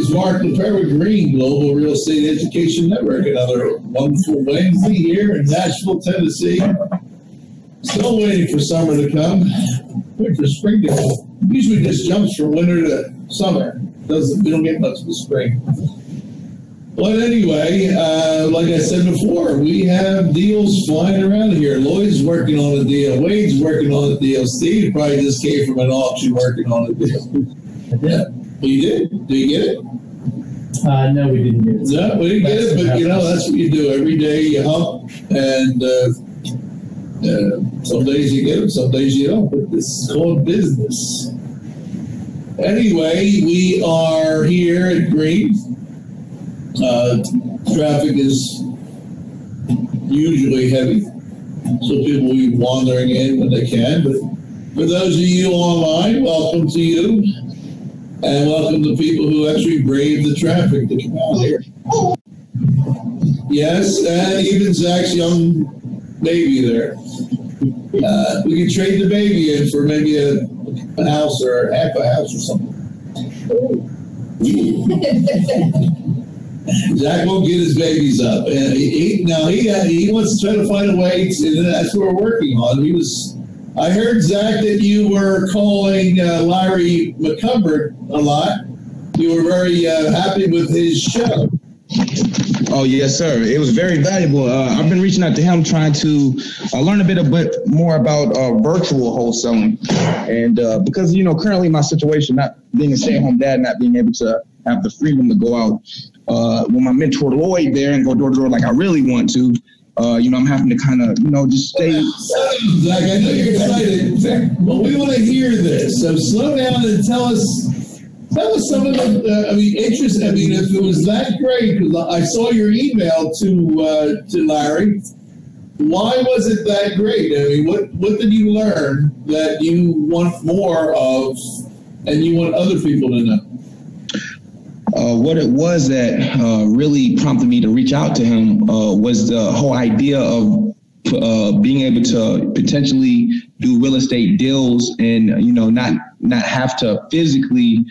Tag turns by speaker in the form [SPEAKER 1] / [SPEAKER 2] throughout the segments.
[SPEAKER 1] is Mark LaPere with Green Global Real Estate Education Network. Another wonderful Wednesday here in Nashville, Tennessee. Still waiting for summer to come. Wait for spring to come. Usually just jumps from winter to summer. We don't get much of the spring. But anyway, like I said before, we have deals flying around here. Lloyd's working on a deal. Wade's working on a deal. Steve probably just came from an auction working on a deal.
[SPEAKER 2] Yeah.
[SPEAKER 1] You did? Did you get it?
[SPEAKER 2] No, we didn't get it.
[SPEAKER 1] No, we didn't get it, but you know, that's what you do. Every day you hump, and some days you get them, some days you don't. But this is called business. Anyway, we are here at Green. Traffic is usually heavy, so people will be wandering in when they can. But for those of you online, welcome to you. And welcome to people who actually brave the traffic to come out here. Yes, and even Zach's young baby there. We can trade the baby in for maybe a house or half a house or something. Zach won't get his babies up. And he wants to try to find a way, and that's what we're working on. I heard, Zach, that you were calling Larry McCumber a lot. You were very happy with his show.
[SPEAKER 3] Oh, yes, sir. It was very valuable. I've been reaching out to him trying to learn a bit more about virtual wholesaling. And because, you know, currently my situation, not being a stay-at-home dad, not being able to have the freedom to go out with my mentor Lloyd there and go door to door like I really want to, you know, I'm having to kind of, you know, just stay.
[SPEAKER 1] Zach, I know you're excited, but we want to hear this. So slow down and tell us some of the, interest. I mean, if it was that great, because I saw your email to Larry. Why was it that great? I mean, what did you learn that you want more of, and you want other people to know?
[SPEAKER 3] What it was that really prompted me to reach out to him was the whole idea of being able to potentially do real estate deals and, you know, not have to physically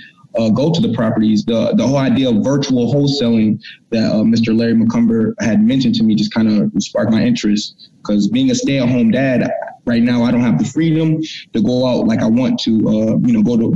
[SPEAKER 3] go to the properties. The whole idea of virtual wholesaling that Mr. Larry McCumber had mentioned to me just kind of sparked my interest, because being a stay-at-home dad, right now I don't have the freedom to go out like I want to, you know, go door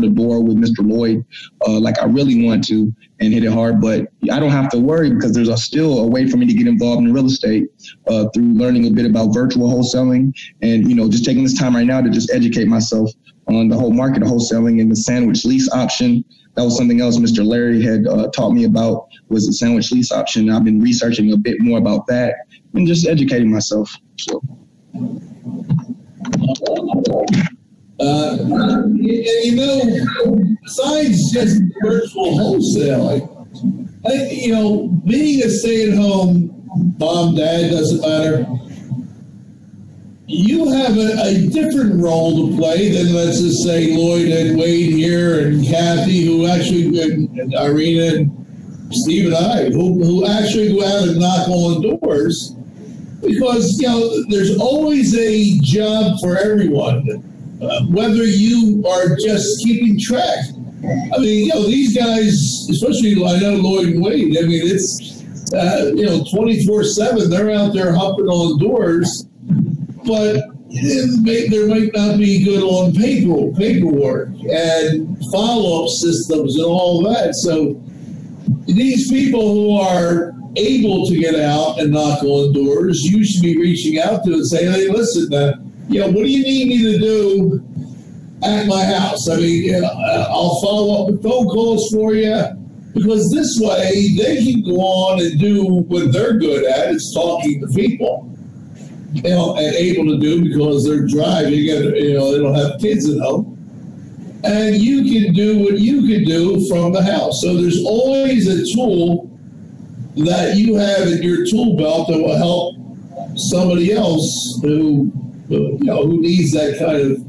[SPEAKER 3] to door with Mr. Lloyd like I really want to and hit it hard. But I don't have to worry, because there's still a way for me to get involved in real estate through learning a bit about virtual wholesaling and, you know, just taking this time right now to just educate myself on the whole market of wholesaling and the sandwich lease option. That was something else Mr. Larry had taught me about, was the sandwich lease option. I've been researching a bit more about that and just educating myself. So.
[SPEAKER 1] You know, besides just virtual wholesale, you know, being a stay-at-home mom, dad, doesn't matter. You have a different role to play than, let's just say, Lloyd and Wade here and Kathy, who actually, and Irina and Steve and I, who actually go out and knock on doors. Because, you know, there's always a job for everyone, whether you are just keeping track. I mean, you know, these guys, especially I know Lloyd and Wade, I mean, it's, you know, 24/7, they're out there hopping on doors, but there might not be good on paperwork and follow-up systems and all that. So these people who are able to get out and knock on doors, you should be reaching out to and saying, hey, listen, you know, what do you need me to do at my house? I mean, you know, I'll follow up with phone calls for you, because this way they can go on and do what they're good at, is talking to people, you know, and able to do because they're driving and, you know, they don't have kids at home. And you can do what you can do from the house. So there's always a tool that you have in your tool belt that will help somebody else who needs that kind of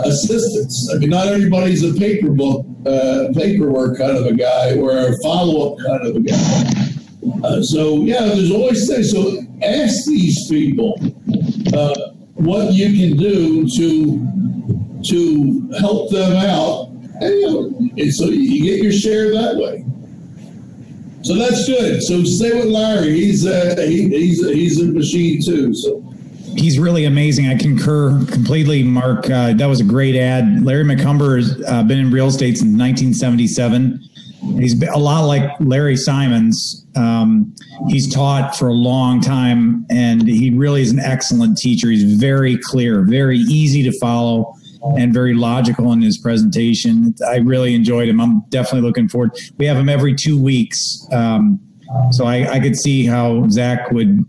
[SPEAKER 1] assistance. I mean, not everybody's a paperwork kind of a guy or a follow-up kind of a guy. So yeah, there's always things. So ask these people what you can do to help them out And so you get your share that way. So that's good. So stay with Larry. He's a machine too. So
[SPEAKER 4] he's really amazing. I concur completely, Mark. That was a great ad. Larry McCumber has been in real estate since 1977. He's a lot like Larry Simons. He's taught for a long time, and he really is an excellent teacher. He's very clear, very easy to follow, and very logical in his presentation. I really enjoyed him. I'm definitely looking forward. We have him every 2 weeks. So I could see how Zach would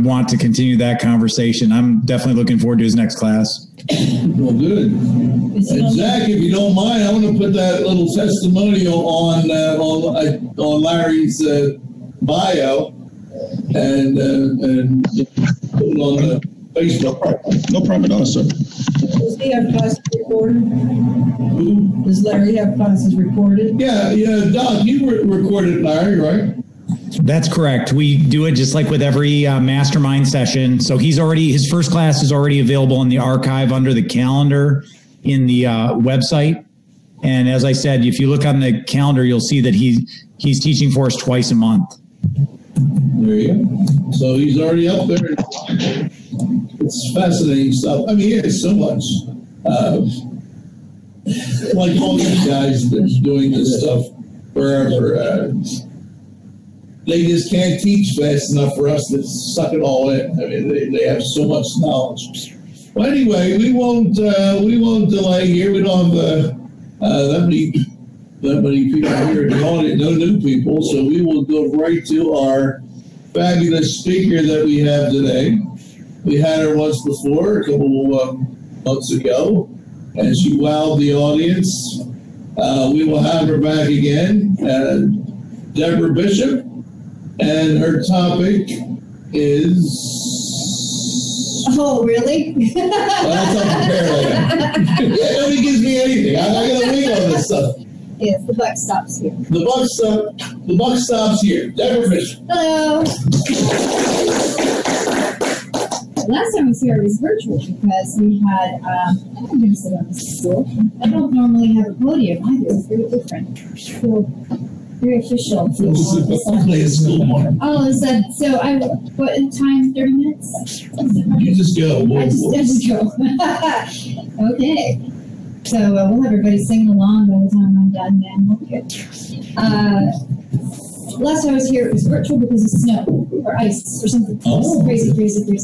[SPEAKER 4] want to continue that conversation. I'm definitely looking forward to his next class.
[SPEAKER 1] Well, good. And Zach, if you don't mind, I want to put that little testimonial on Larry's bio and put it on the Facebook.
[SPEAKER 3] No problem at all, sir.
[SPEAKER 5] Does he have classes recorded?
[SPEAKER 1] Who?
[SPEAKER 5] Does Larry have classes recorded?
[SPEAKER 1] Yeah, Doc, you recorded Larry, right?
[SPEAKER 4] That's correct. We do it just like with every mastermind session. So his first class is already available in the archive under the calendar in the website. And as I said, if you look on the calendar, you'll see that he's teaching for us twice a month.
[SPEAKER 1] There you go. So he's already up there. It's fascinating stuff. I mean, he has so much. Like all these guys that's doing this stuff forever. They just can't teach fast enough for us to suck it all in. I mean, they have so much knowledge. Well, anyway, we won't delay here. We don't have that many people here in the audience, no new people. So we will go right to our fabulous speaker that we have today. We had her once before, a couple months ago, and she wowed the audience. We will have her back again, Deborah Bishop. And her topic is...
[SPEAKER 6] Oh, really?
[SPEAKER 1] Well, that's unprepared. Nobody gives me anything. I'm not going to wing on this stuff.
[SPEAKER 6] Yes, the buck stops here.
[SPEAKER 1] The buck stops here. Deborah Bishop.
[SPEAKER 6] Hello. Last time I was here, it was virtual because we had, I'm going to sit on this stool. I don't normally have a podium either. It's very different. So, very official. Oh, is that so? What time? 30 minutes?
[SPEAKER 1] You just go.
[SPEAKER 6] I just go. Okay. So we'll have everybody singing along by the time I'm done. Then we'll be good. Last time I was here, it was virtual because of snow or ice or something.
[SPEAKER 1] Oh.
[SPEAKER 6] Crazy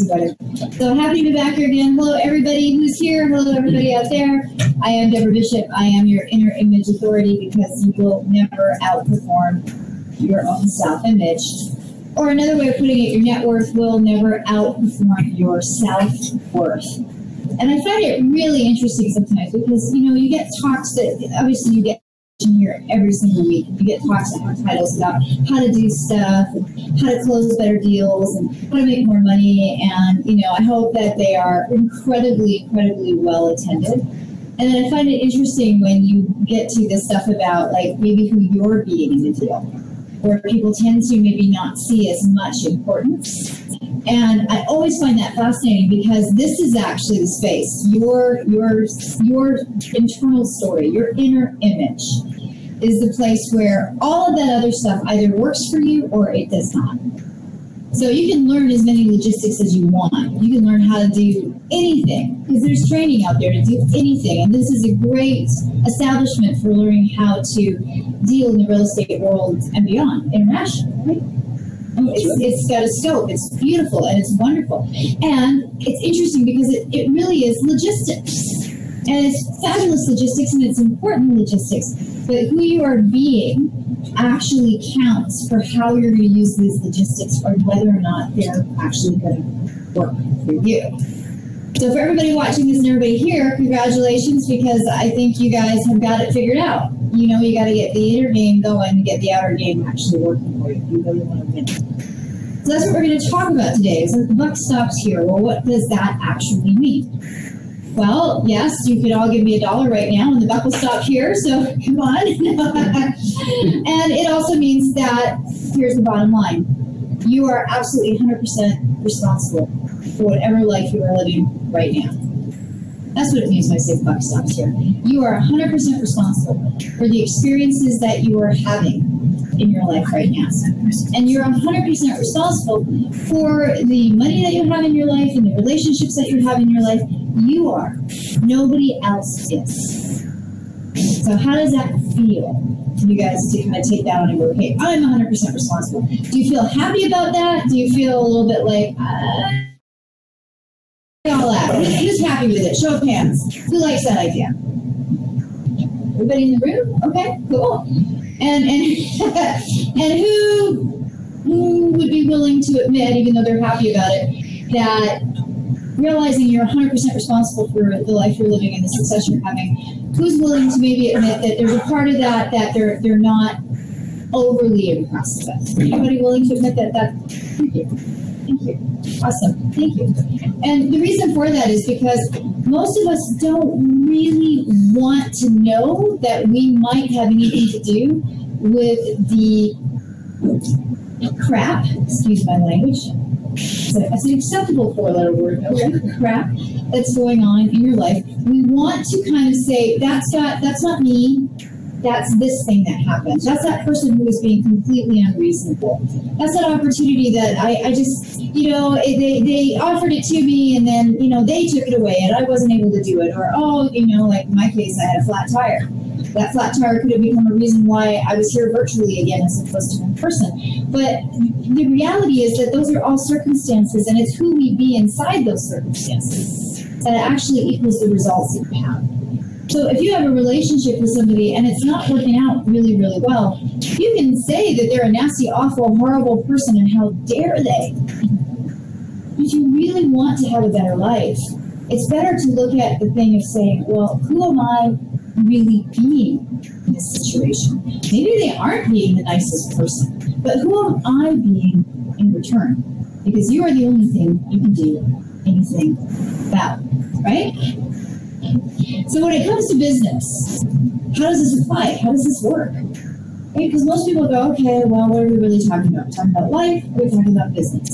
[SPEAKER 6] weather. So happy to be back here again. Hello, everybody who's here. Hello, everybody out there. I am Deborah Bishop. I am your inner image authority because you will never outperform your own self-image. Or another way of putting it, your net worth will never outperform your self-worth. And I find it really interesting sometimes because, you get talks that obviously you get here every single week. You get talks and titles about how to do stuff, and how to close better deals, and how to make more money. And, I hope that they are incredibly, incredibly well attended. And then I find it interesting when you get to this stuff about, like, maybe who you're being in the deal, where people tend to maybe not see as much importance. And I always find that fascinating because this is actually the space, your internal story, your inner image is the place where all of that other stuff either works for you or it does not. So you can learn as many logistics as you want. You can learn how to do anything because there's training out there to do anything. And this is a great establishment for learning how to deal in the real estate world and beyond, international, right? It's got a scope. It's beautiful and it's wonderful. And it's interesting because it really is logistics. And it's fabulous logistics and it's important logistics. But who you are being actually counts for how you're going to use these logistics or whether or not they're actually going to work for you. So for everybody watching this and everybody here, congratulations, because I think you guys have got it figured out. You got to get the inner game going and get the outer game actually working for you. You really want to win. So that's what we're going to talk about today, is that the buck stops here. Well, what does that actually mean? Well, yes, you could all give me $1 right now and the buck will stop here, so come on. And it also means that, here's the bottom line, you are absolutely 100% responsible for whatever life you are living right now. That's what it means when I say buck stops here. You are 100% responsible for the experiences that you are having in your life right now. And you're 100% responsible for the money that you have in your life and the relationships that you have in your life. You are. Nobody else is. So how does that feel? You guys to kind of take that on and go, okay, I'm 100% responsible. Do you feel happy about that? Do you feel a little bit like, all that? Who's happy with it? Show of hands. Who likes that idea? Everybody in the room? Okay, cool. And and who would be willing to admit, even though they're happy about it, that realizing you're 100% responsible for the life you're living and the success you're having, who's willing to maybe admit that there's a part of that they're not overly impressed with? Anybody willing to admit that? Thank you. Thank you. Awesome. Thank you. And the reason for that is because most of us don't really want to know that we might have anything to do with the crap, excuse my language, it's an acceptable four-letter word, okay? Crap that's going on in your life. We want to kind of say, that's not me. That's this thing that happened. That's that person who is being completely unreasonable. That's that opportunity that I just, they offered it to me and then, they took it away and I wasn't able to do it. Or, like in my case, I had a flat tire. That flat tire could have become a reason why I was here virtually again as opposed to in person. But the reality is that those are all circumstances, and it's who we be inside those circumstances that actually equals the results that you have. So if you have a relationship with somebody and it's not working out really, really well, you can say that they're a nasty, awful, horrible person and how dare they. If you really want to have a better life, it's better to look at the thing of saying, well, who am I really being in this situation? Maybe they aren't being the nicest person, but who am I being in return? Because you are the only thing you can do anything about, right? So when it comes to business, how does this apply? How does this work? Right? Because most people go, okay, well, what are we really talking about? Are we talking about life? Are we talking about business?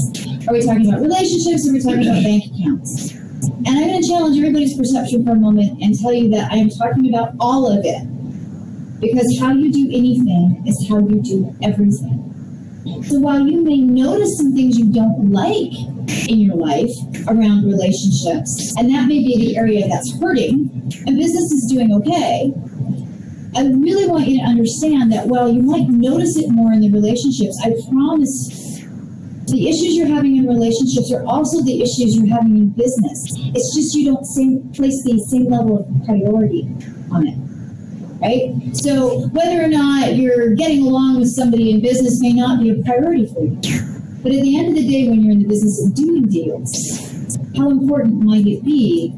[SPEAKER 6] Are we talking about relationships? Are we talking about bank accounts? And I'm going to challenge everybody's perception for a moment and tell you that I am talking about all of it. Because how you do anything is how you do everything. So while you may notice some things you don't like in your life around relationships, and that may be the area that's hurting, and business is doing okay, I really want you to understand that while you might notice it more in the relationships, I promise the issues you're having in relationships are also the issues you're having in business. It's just you don't place the same level of priority on it, right? So whether or not you're getting along with somebody in business may not be a priority for you. But at the end of the day, when you're in the business of doing deals, how important might it be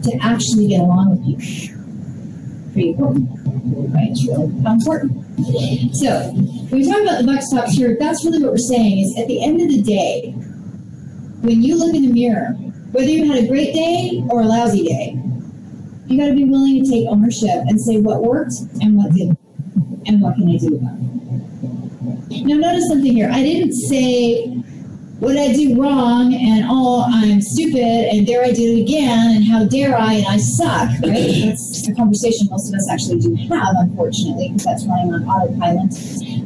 [SPEAKER 6] to actually get along with people? Pretty important, right? It's really important. So when we talk about the buck stops here, that's really what we're saying is at the end of the day, when you look in the mirror, whether you had a great day or a lousy day, you got to be willing to take ownership and say what worked and what didn't, and what can I do about it. Now notice something here. I didn't say what did I do wrong and I'm stupid and there I did it again and how dare I and I suck, right? That's a conversation most of us actually do have, unfortunately, because that's running on autopilot,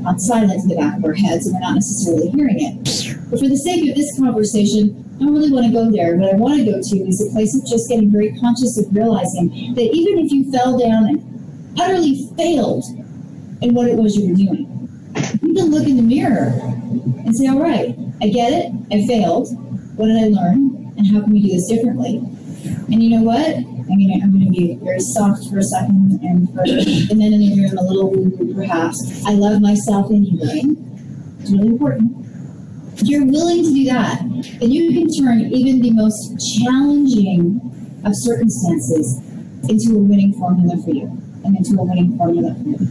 [SPEAKER 6] on silent in the back of our heads, and we're not necessarily hearing it. But for the sake of this conversation, I don't really want to go there. What I want to go to is a place of just getting very conscious of realizing that even if you fell down and utterly failed in what it was you were doing, you can look in the mirror and say, all right, I get it, I failed. What did I learn? And how can we do this differently? And you know what? I'm going to be very soft for a second, and for the men in the room, a little woo-woo perhaps. I love myself anyway. It's really important. If you're willing to do that, then you can turn even the most challenging of circumstances into a winning formula for you, and into a winning formula for you.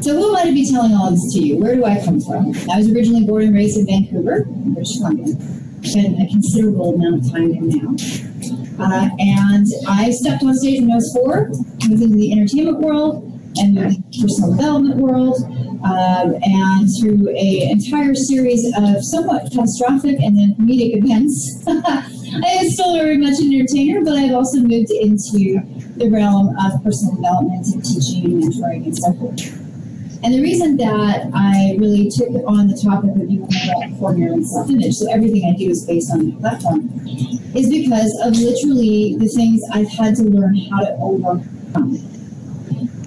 [SPEAKER 6] So who am I to be telling all this to you? Where do I come from? I was originally born and raised in Vancouver, British Columbia. Spent a considerable amount of time there now. And I stepped on stage when I was 4, moved into the entertainment world, and moved into the personal development world, and through an entire series of somewhat catastrophic and then comedic events. I am still very much an entertainer, but I've also moved into the realm of personal development and teaching, mentoring, and so forth. And the reason that I really took on the topic of becoming an extraordinary and self-image, so everything I do is based on the platform, is because of literally the things I've had to learn how to overcome.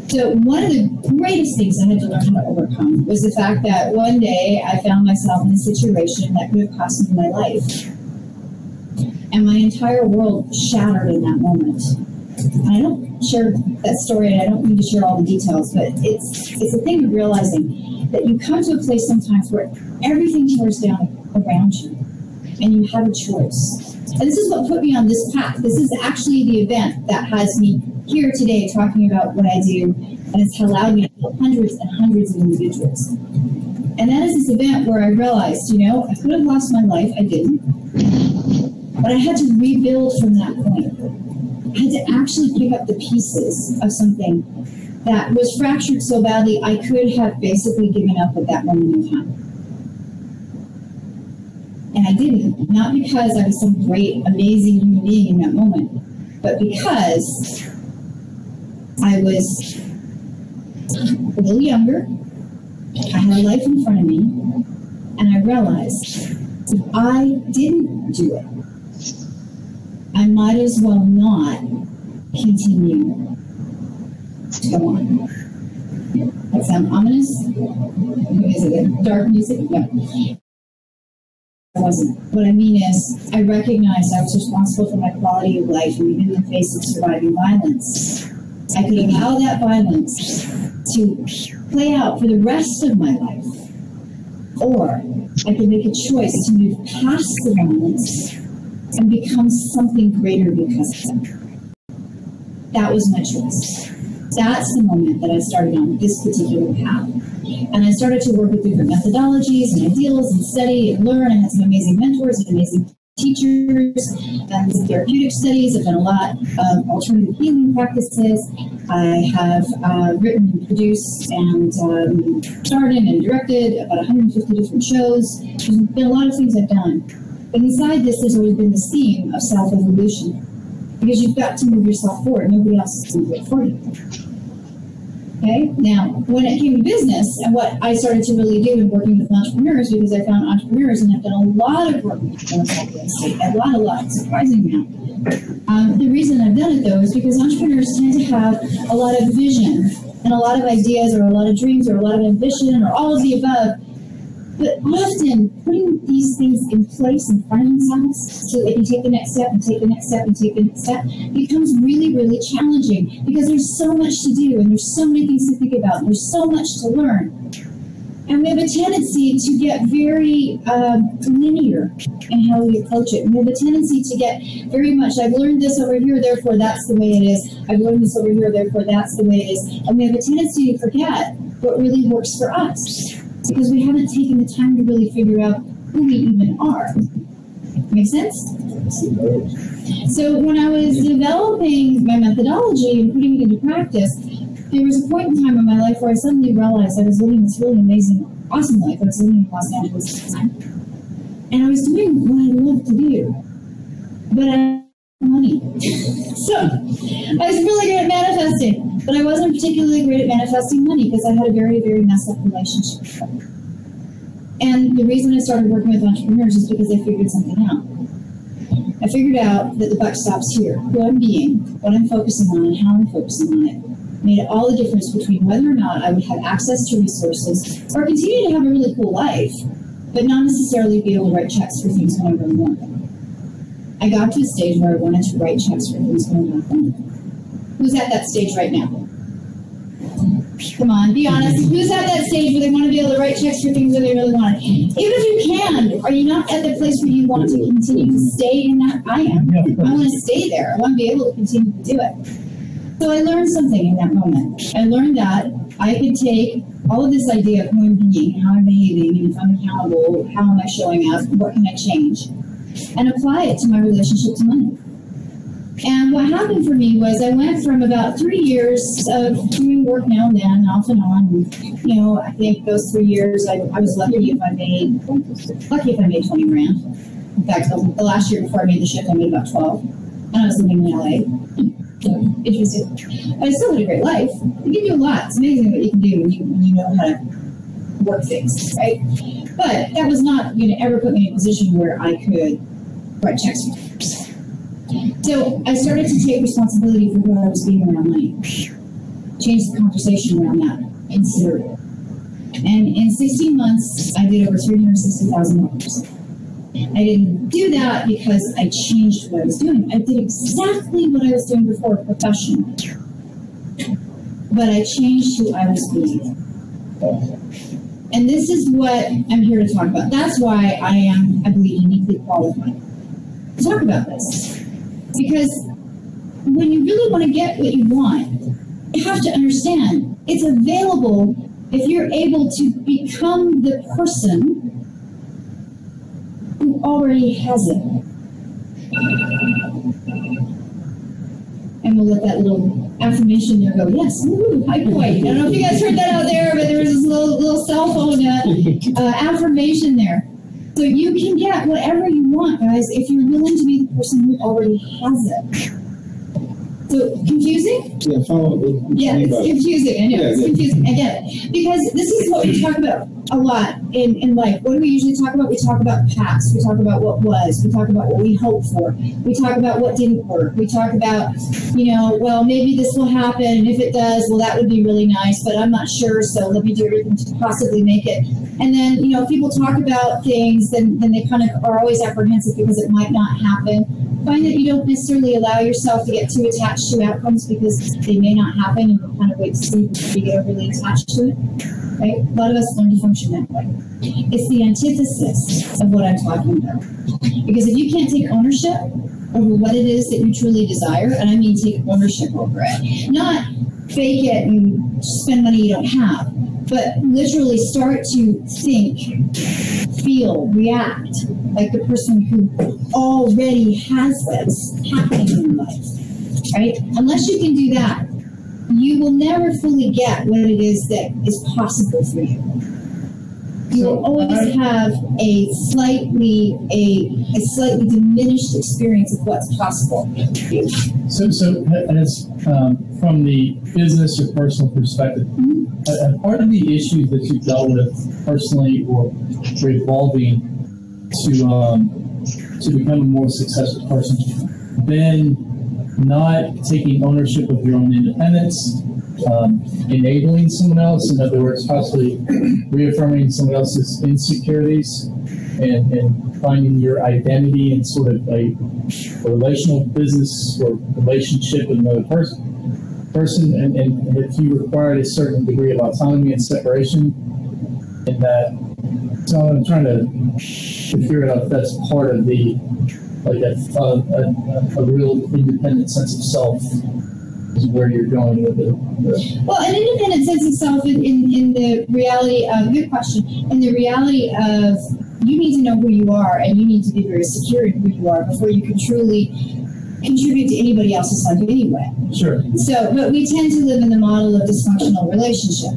[SPEAKER 6] So one of the greatest things I had to learn how to overcome was the fact that one day I found myself in a situation that could have cost me my life. And my entire world shattered in that moment. And I don't share that story, and I don't need to share all the details, but it's a thing of realizing that you come to a place sometimes where everything tears down around you, and you have a choice. And this is what put me on this path. This is actually the event that has me here today talking about what I do, and it's allowed me to help hundreds and hundreds of individuals. And that is this event where I realized, I could have lost my life. I didn't. But I had to rebuild from that point. I had to actually pick up the pieces of something that was fractured so badly I could have basically given up at that moment in time. And I didn't, not because I was some great, amazing human being in that moment, but because I was a little younger, I had a life in front of me, and I realized if I didn't do it, I might as well not continue to go on. That sound ominous? Is it dark music? No. I wasn't. What I mean is, I recognized I was responsible for my quality of life, and even in the face of surviving violence, I could allow that violence to play out for the rest of my life. Or I could make a choice to move past the violence and become something greater because of that. That was my choice. That's the moment that I started on this particular path. And I started to work with different methodologies and ideals and study and learn. I had some amazing mentors and amazing teachers, done some therapeutic studies. I've done a lot of alternative healing practices. I have written and produced and started and directed about 150 different shows. There's been a lot of things I've done. But inside this, there's always been this theme of self-evolution. Because you've got to move yourself forward. Nobody else is going to do it for you. Okay? Now, when it came to business, and what I started to really do in working with entrepreneurs, because I found entrepreneurs, and I've done a lot of work with real estate, a lot, surprising amount. The reason I've done it, though, is because entrepreneurs tend to have a lot of vision, and a lot of ideas, or a lot of dreams, or a lot of ambition, or all of the above. But often, putting these things in place in front of themselves so they can take the next step and take the next step and take the next step becomes really, really challenging because there's so much to do and there's so many things to think about and there's so much to learn. And we have a tendency to get very linear in how we approach it. We have a tendency to get very much, I've learned this over here, therefore that's the way it is. I've learned this over here, therefore that's the way it is. And we have a tendency to forget what really works for us, because we haven't taken the time to really figure out who we even are. Make sense? So when I was developing my methodology and putting it into practice, there was a point in time in my life where I suddenly realized I was living this really amazing, awesome life. I was living in Los Angeles at the time. And I was doing what I love to do. But I had money. So I was really good at manifesting. But I wasn't particularly great at manifesting money because I had a very, very messed up relationship. And the reason I started working with entrepreneurs is because I figured something out. I figured out that the buck stops here. Who I'm being, what I'm focusing on, and how I'm focusing on it made all the difference between whether or not I would have access to resources or continue to have a really cool life, but not necessarily be able to write checks for things when I really want them. I got to a stage where I wanted to write checks for things when I want them. Who's at that stage right now? Come on, be honest. Who's at that stage where they want to be able to write checks for things that they really want? Even if you can, are you not at the place where you want to continue to stay in that? I am. I want to stay there. I want to be able to continue to do it. So I learned something in that moment. I learned that I could take all of this idea of who I'm being, how I'm behaving, and if I'm accountable, how am I showing up, what can I change, and apply it to my relationship to money. And what happened for me was I went from about 3 years of doing work now and then, off and on. And, you know, I think those 3 years I was lucky if I made 20 grand. In fact, the last year before I made the shift, I made about 12. And I was living in LA. So interesting. I still had a great life. It can do a lot. It's amazing what you can do when you know how to work things, right? But that was not going to ever put me in a position where I could write checks for others. So I started to take responsibility for who I was being around money. Change the conversation around that considerably. And in 16 months, I did over $360,000. I didn't do that because I changed what I was doing. I did exactly what I was doing before professionally. But I changed who I was being. And this is what I'm here to talk about. That's why I am, I believe, uniquely qualified to talk about this. Because when you really want to get what you want, you have to understand it's available if you're able to become the person who already has it. And we'll let that little affirmation there go, yes, woo, high point. I don't know if you guys heard that out there, but there was this little cell phone affirmation there. So you can get whatever you want, guys, if you're willing to be the person who already has it. So, confusing?
[SPEAKER 1] Yeah, follow.
[SPEAKER 6] Yeah, it's confusing. I know, it's confusing. I get it. Because this is what we talk about a lot in life. What do we usually talk about? We talk about past. We talk about what was. We talk about what we hoped for. We talk about what didn't work. We talk about, you know, well, maybe this will happen, and if it does, well, that would be really nice, but I'm not sure, so let me do everything to possibly make it. And then, you know, people talk about things, then they kind of are always apprehensive because it might not happen. Find that you don't necessarily allow yourself to get too attached to outcomes because they may not happen, and you kind of wait to see before you get overly attached to it. Right? A lot of us learn to function that way. It's the antithesis of what I'm talking about. Because if you can't take ownership over what it is that you truly desire, and I mean take ownership over it, not fake it and spend money you don't have, but literally start to think, feel, react like the person who already has this happening in your life, right? Unless you can do that, you will never fully get what it is that is possible for you. You will always have a slightly diminished experience of what's possible.
[SPEAKER 2] So as from the business or personal perspective, a part of the issues that you've dealt with personally or evolving to become a more successful person, been not taking ownership of your own independence, enabling someone else, in other words, possibly reaffirming someone else's insecurities, and finding your identity in sort of a relational business or relationship with another person. And if you required a certain degree of autonomy and separation in that. So I'm trying to figure out if that's part of the, like a real independent sense of self is where you're going with it.
[SPEAKER 6] Well, an independent sense of self in the reality of, good question, in the reality of you need to know who you are and you need to be very secure in who you are before you can truly contribute to anybody else's life anyway.
[SPEAKER 2] Sure.
[SPEAKER 6] So, but we tend to live in the model of dysfunctional relationship,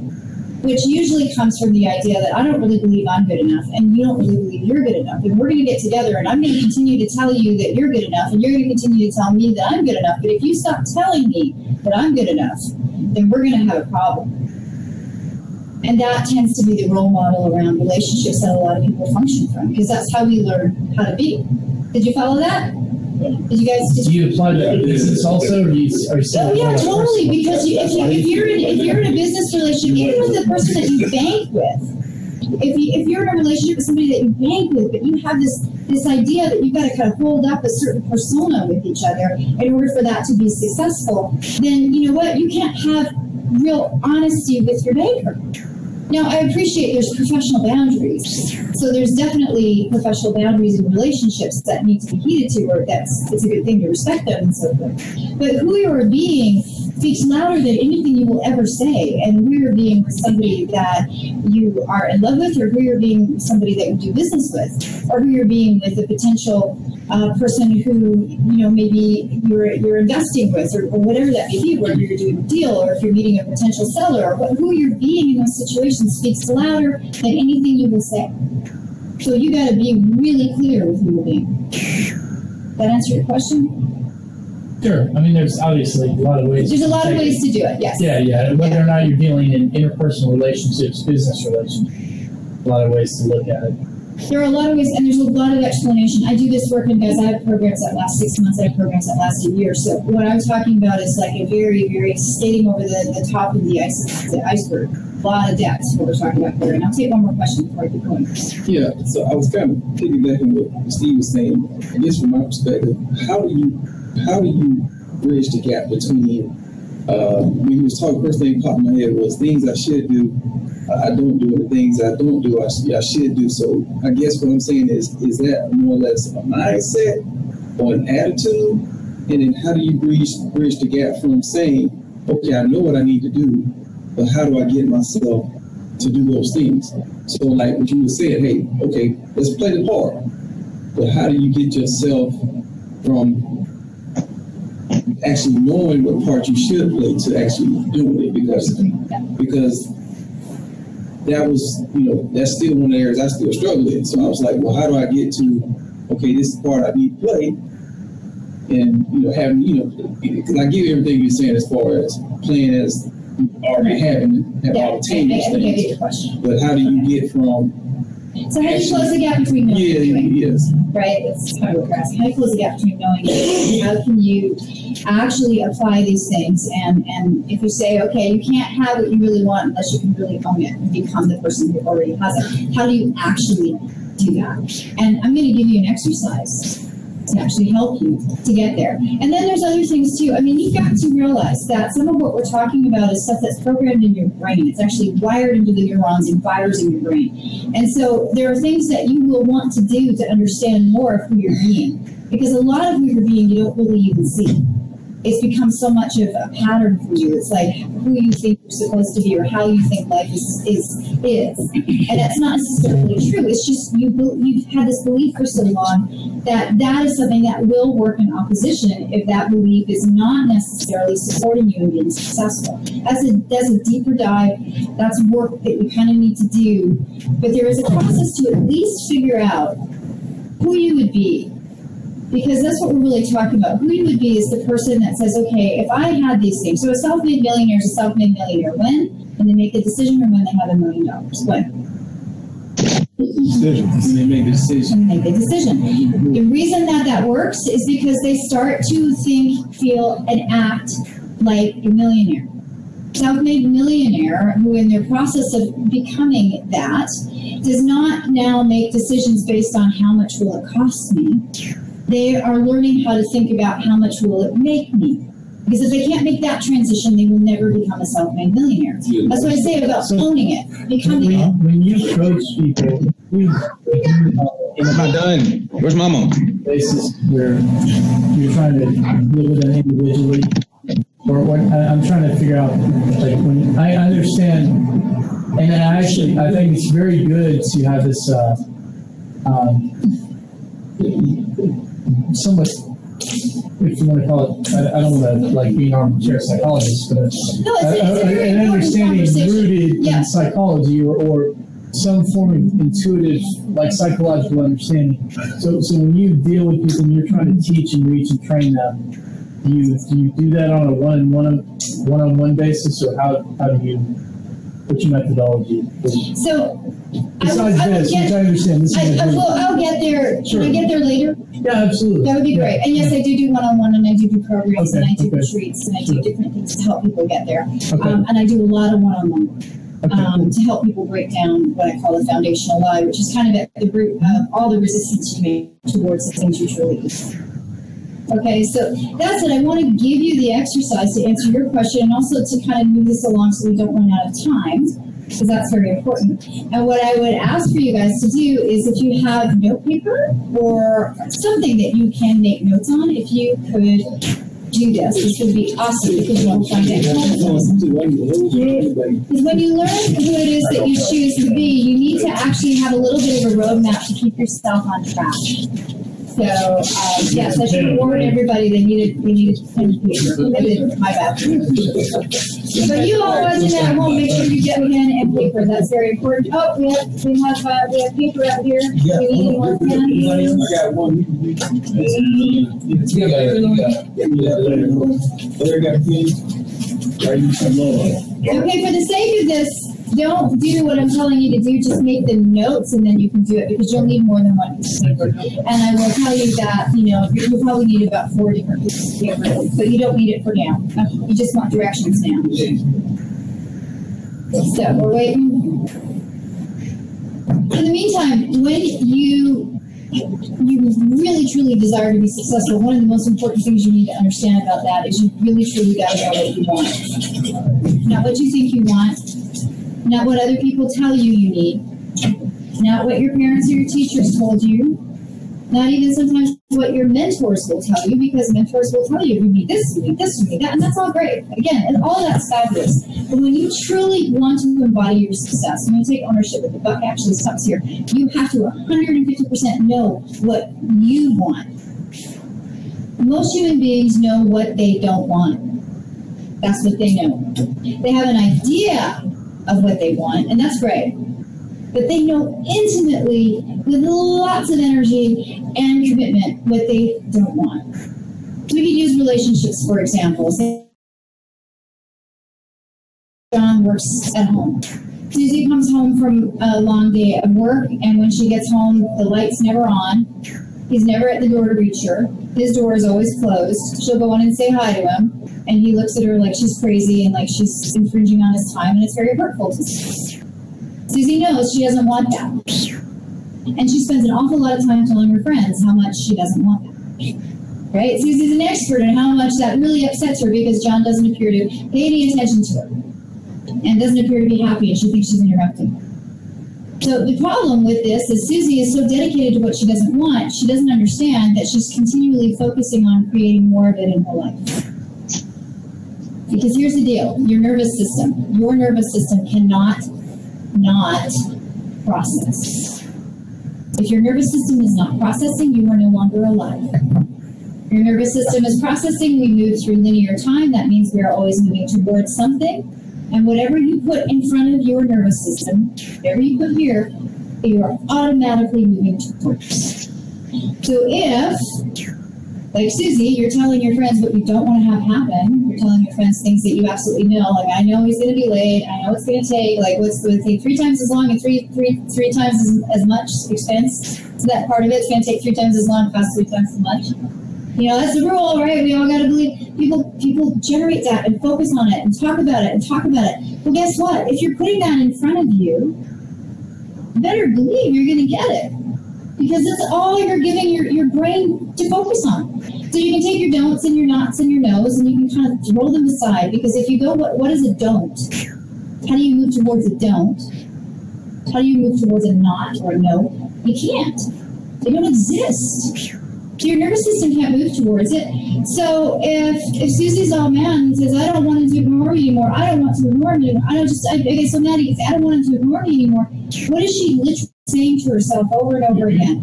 [SPEAKER 6] which usually comes from the idea that I don't really believe I'm good enough, and you don't really believe you're good enough, and we're going to get together, and I'm going to continue to tell you that you're good enough, and you're going to continue to tell me that I'm good enough, but if you stop telling me that I'm good enough, then we're going to have a problem. And that tends to be the role model around relationships that a lot of people function from, because that's how we learn how to be. Did you follow that? Did you guys just...
[SPEAKER 2] Do you apply that to business also? Or are you
[SPEAKER 6] oh yeah, totally. Because if you're in a business relationship, even with the person that you bank with, if you're in a relationship with somebody that you bank with, but you have this idea that you've got to kind of hold up a certain persona with each other in order for that to be successful, then you know what? You can't have real honesty with your banker. Now, I appreciate there's professional boundaries. So there's definitely professional boundaries in relationships that need to be heeded to, or it's a good thing to respect them and so forth. But who you are being speaks louder than anything you will ever say. And who you're being with somebody that you are in love with, or who you're being with somebody that you do business with, or who you're being with a potential person who, maybe you're investing with, or whatever that may be, whether you're doing a deal, or if you're meeting a potential seller, or who you're being in those situations speaks louder than anything you will say. So you got to be really clear with who you're being. That answer your question?
[SPEAKER 2] Sure. I mean, there's obviously a lot of ways.
[SPEAKER 6] There's a lot of ways to do it, yes.
[SPEAKER 2] Yeah. Whether or not you're dealing in interpersonal relationships, business relationships, a lot of ways to look at it.
[SPEAKER 6] There are a lot of ways, and there's a lot of explanation. I do this work, and guys, I have programs that last 6 months. I have programs that last a year. So what I'm talking about is like a very, very skating over the top of the iceberg. A lot of depth is what we're talking about here. And I'll take one more question before I keep going.
[SPEAKER 7] Yeah, so I was kind of piggybacking what Steve was saying. I guess from my perspective, how do you bridge the gap between when he was talking, first thing that popped in my head was things I should do, I don't do, and the things I don't do, I should do. So I guess what I'm saying is that more or less a mindset or an attitude? And then how do you bridge the gap from saying, okay, I know what I need to do, but how do I get myself to do those things? So like what you were saying, hey, okay, let's play the part. But how do you get yourself from actually knowing what part you should play to actually doing it? Because that was, that's still one of the areas I still struggle with. So I was like, well, how do I get to, okay, this is the part I need to play? And, having, because I get everything you're saying as far as playing as you already have obtained those things. But how do you get from...
[SPEAKER 6] So how do you close the gap between knowing and doing?
[SPEAKER 7] Yes.
[SPEAKER 6] Right? That's kind of what we're asking. How do you close the gap between knowing and doing? How can you actually apply these things? And if you say, okay, you can't have what you really want unless you can really own it and become the person who already has it. How do you actually do that? And I'm going to give you an exercise to actually help you to get there. And then there's other things too. I mean, you've got to realize that some of what we're talking about is stuff that's programmed in your brain. It's actually wired into the neurons and fibers in your brain. And so there are things that you will want to do to understand more of who you're being. Because a lot of who you're being, you don't really even see. It's become so much of a pattern for you. It's like who you think you're supposed to be or how you think life is. And that's not necessarily true. It's just you've had this belief for so long that is something that will work in opposition if that belief is not necessarily supporting you in being successful. That's a deeper dive. That's work that you kind of need to do. But there is a process to at least figure out who you would be. Because that's what we're really talking about. Who you would be is the person that says, okay, if I had these things. So a self-made millionaire is a self-made millionaire. When they make a decision or when they have $1 million? When?
[SPEAKER 7] When they make a decision.
[SPEAKER 6] When they make a decision. The reason that works is because they start to think, feel, and act like a millionaire. Self-made millionaire who in their process of becoming that does not now make decisions based on how much will it cost me. They are learning how to think about how much will it make me. Because if they can't make that transition, they will never become a self-made millionaire. That's what I say about owning it, becoming it.
[SPEAKER 2] When you coach people,
[SPEAKER 3] I'm not done. Where's Mama?
[SPEAKER 2] Places where you're trying to live with them individually, or when I'm trying to figure out, like when I understand, and I think it's very good to have this somewhat, if you want to call it, I don't want to like be an armchair psychologist, but an understanding rooted in psychology or some form of intuitive, like psychological understanding. So when you deal with people and you're trying to teach and reach and train them, do you do that on a one-on-one basis, or how do you? What's your methodology?
[SPEAKER 6] So,
[SPEAKER 2] besides this, which I understand,
[SPEAKER 6] I'll get there. Sure. Can I get there later?
[SPEAKER 2] Yeah, absolutely.
[SPEAKER 6] That would be great. And yes, I do one-on-one, and I do programs, and I do retreats, and I do different things to help people get there. And I do a lot of one-on-one work to help people break down what I call the foundational lie, which is kind of at the root of all the resistance you make towards the things you truly believe. Okay, so that's it. I want to give you the exercise to answer your question and also to kind of move this along so we don't run out of time, because that's very important. And what I would ask for you guys to do is, if you have note paper or something that you can make notes on, if you could do this. This would be awesome because you'll find it helpful. Because when you learn who it is that you choose to be, you need to actually have a little bit of a roadmap to keep yourself on track. So, yes, I should warn everybody they needed pen and paper. I didn't, my bad. But you all watching at home, make sure you get pen and paper. That's very important. Oh, we have paper out here. We need any more pens?
[SPEAKER 7] I got one.
[SPEAKER 6] Okay, for the sake of this, don't do what I'm telling you to do. Just make the notes, and then you can do it because you'll need more than one piece of paper. And I will tell you that you'll probably need about 4 different pieces of paper, but you don't need it for now. You just want directions now. So we're waiting. In the meantime, when you really truly desire to be successful, one of the most important things you need to understand about that is you really truly got to know what you want. Not what you think you want. Not what other people tell you you need. Not what your parents or your teachers told you. Not even sometimes what your mentors will tell you, because mentors will tell you need this, you need this, you need that, and that's all great. Again, and all that's fabulous. But when you truly want to embody your success, when you take ownership, if the buck actually stops here, you have to 150% know what you want. Most human beings know what they don't want. That's what they know. They have an idea of what they want, and that's great. But they know intimately, with lots of energy and commitment, what they don't want. We could use relationships, for example. Say John works at home. Susie comes home from a long day of work, and when she gets home, the light's never on. He's never at the door to reach her. His door is always closed. She'll go in and say hi to him, and he looks at her like she's crazy and like she's infringing on his time, and it's very hurtful to Susie. Susie knows she doesn't want that. And she spends an awful lot of time telling her friends how much she doesn't want that. Right? Susie's an expert in how much that really upsets her because John doesn't appear to pay any attention to her and doesn't appear to be happy, and she thinks she's interrupting. So the problem with this is Susie is so dedicated to what she doesn't want, she doesn't understand that she's continually focusing on creating more of it in her life. Because here's the deal, your nervous system cannot not process. If your nervous system is not processing, you are no longer alive. Your nervous system is processing, we move through linear time, that means we are always moving towards something. And whatever you put in front of your nervous system, whatever you put here, you are automatically moving towards. So if, like Susie, you're telling your friends what you don't want to have happen, you're telling your friends things that you absolutely know, like I know he's going to be late, I know it's going to take, like what's going to take 3 times as long and three times as much expense. So that part of it's going to take 3 times as long, cost 3 times as much. You know, that's the rule, right? We all got to believe. People generate that and focus on it and talk about it and talk about it. Well, guess what? If you're putting that in front of you, you better believe you're going to get it. Because that's all you're giving your brain to focus on. So you can take your don'ts and your nots and your no's and you can kind of throw them aside. Because if you go, what is a don't? How do you move towards a don't? How do you move towards a not or a no? You can't. They don't exist. So your nervous system can't move towards it. So if Susie's all mad and says, I don't want him to ignore me anymore, I don't want to ignore him anymore, okay, so Maddie, I don't want him to ignore me anymore, what is she literally saying to herself over and over again?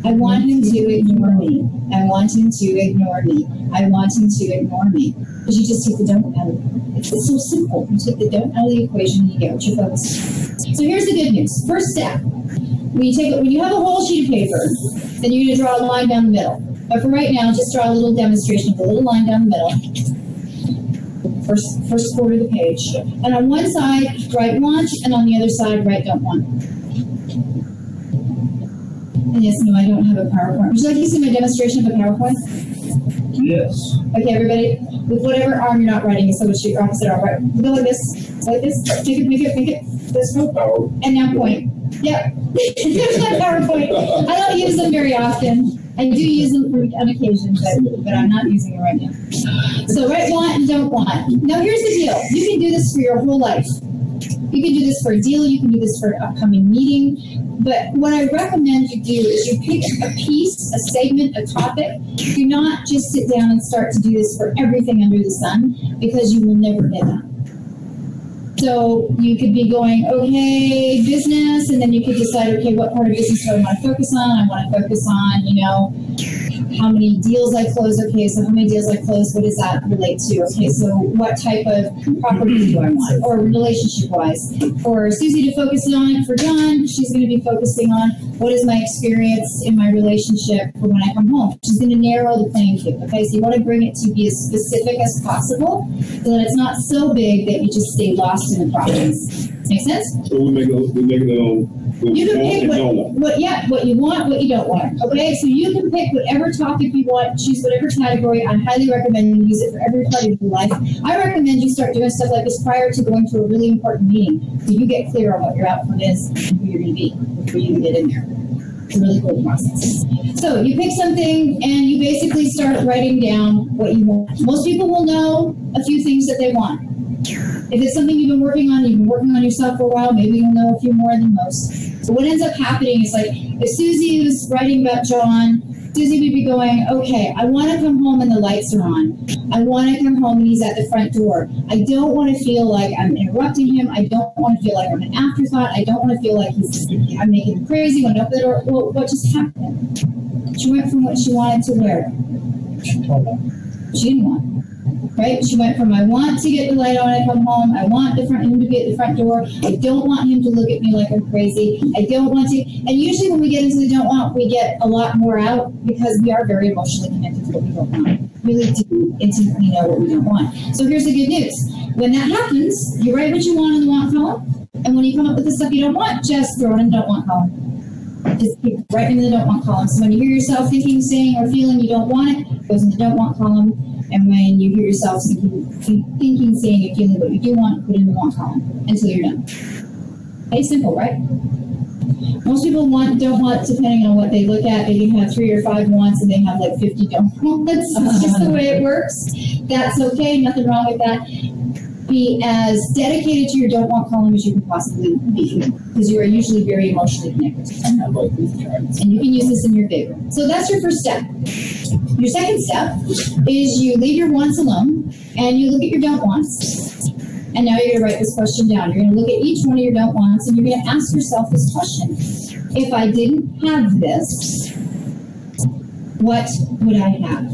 [SPEAKER 6] I want him to ignore me. I want him to ignore me. I want him to ignore me. Because you just take the don't out of it. It's so simple. You take the don't out of the equation and you get what you're focused on. So here's the good news. First step. When you have a whole sheet of paper, then you're going to draw a line down the middle. But for right now, just draw a little demonstration of a little line down the middle. First quarter of the page. And on one side, write want, and on the other side, write don't want. And yes, no, I don't have a PowerPoint. Would you like to see my demonstration of a PowerPoint?
[SPEAKER 1] Yes.
[SPEAKER 6] Okay, everybody, with whatever arm you're not writing, so it's your opposite arm. Right? Go like this, make it, this one, and now point. Yep, there's my PowerPoint. I don't use them very often. I do use them on occasion, but I'm not using it right now. So write want and don't want. Now here's the deal. You can do this for your whole life. You can do this for a deal, you can do this for an upcoming meeting, but what I recommend you do is you pick a piece, a segment, a topic. Do not just sit down and start to do this for everything under the sun, because you will never get done. So you could be going, okay, business, and then you could decide, okay, what part of business do I want to focus on? I want to focus on, how many deals I close. Okay, so how many deals I close, what does that relate to? Okay, so what type of property do I want? Or relationship-wise. For Susie to focus on, for John, she's going to be focusing on what is my experience in my relationship for when I come home. She's going to narrow the playing field. Okay, so you want to bring it to be as specific as possible so that it's not so big that you just stay lost in the process. Make sense?
[SPEAKER 8] So we make it
[SPEAKER 6] you can pick what you want, what you don't want. Okay, so you can pick whatever topic you want, choose whatever category. I highly recommend you use it for every part of your life. I recommend you start doing stuff like this prior to going to a really important meeting, so you get clear on what your output is and who you're going to be before you get in there. It's a really cool process. So you pick something and you basically start writing down what you want. Most people will know a few things that they want. If it's something you've been working on yourself for a while, maybe you'll know a few more than most. So what ends up happening is, like, if Susie was writing about John, Susie would be going, okay, I want to come home and the lights are on. I want to come home and he's at the front door. I don't want to feel like I'm interrupting him. I don't want to feel like I'm an afterthought. I don't want to feel like I'm making him crazy when I open the door. Well, what just happened? She went from what she wanted to where? She didn't want. Right? She went from, I want to get the light on when I come home. I want him to be at the front door. I don't want him to look at me like I'm crazy. I don't want to. And usually when we get into the don't want, we get a lot more out because we are very emotionally connected to what we don't want. We really do intimately know what we don't want. So here's the good news. When that happens, you write what you want in the want column. And when you come up with the stuff you don't want, just throw it in the don't want column. Just keep writing in the don't want column. So when you hear yourself thinking, saying, or feeling you don't want it, goes in the don't want column. And when you hear yourself thinking, saying, and feeling what you do want, put it in the want column until you're done. Okay, simple, right? Most people don't want, depending on what they look at. They can have 3 or 5 wants, and they have like 50 don't wants. It's just the way it works. That's okay. Nothing wrong with that. Be as dedicated to your don't want column as you can possibly be, because you are usually very emotionally connected. And you can use this in your favor. So that's your first step. Your second step is you leave your wants alone and you look at your don't wants. And now you're going to write this question down. You're going to look at each one of your don't wants and you're going to ask yourself this question. If I didn't have this, what would I have?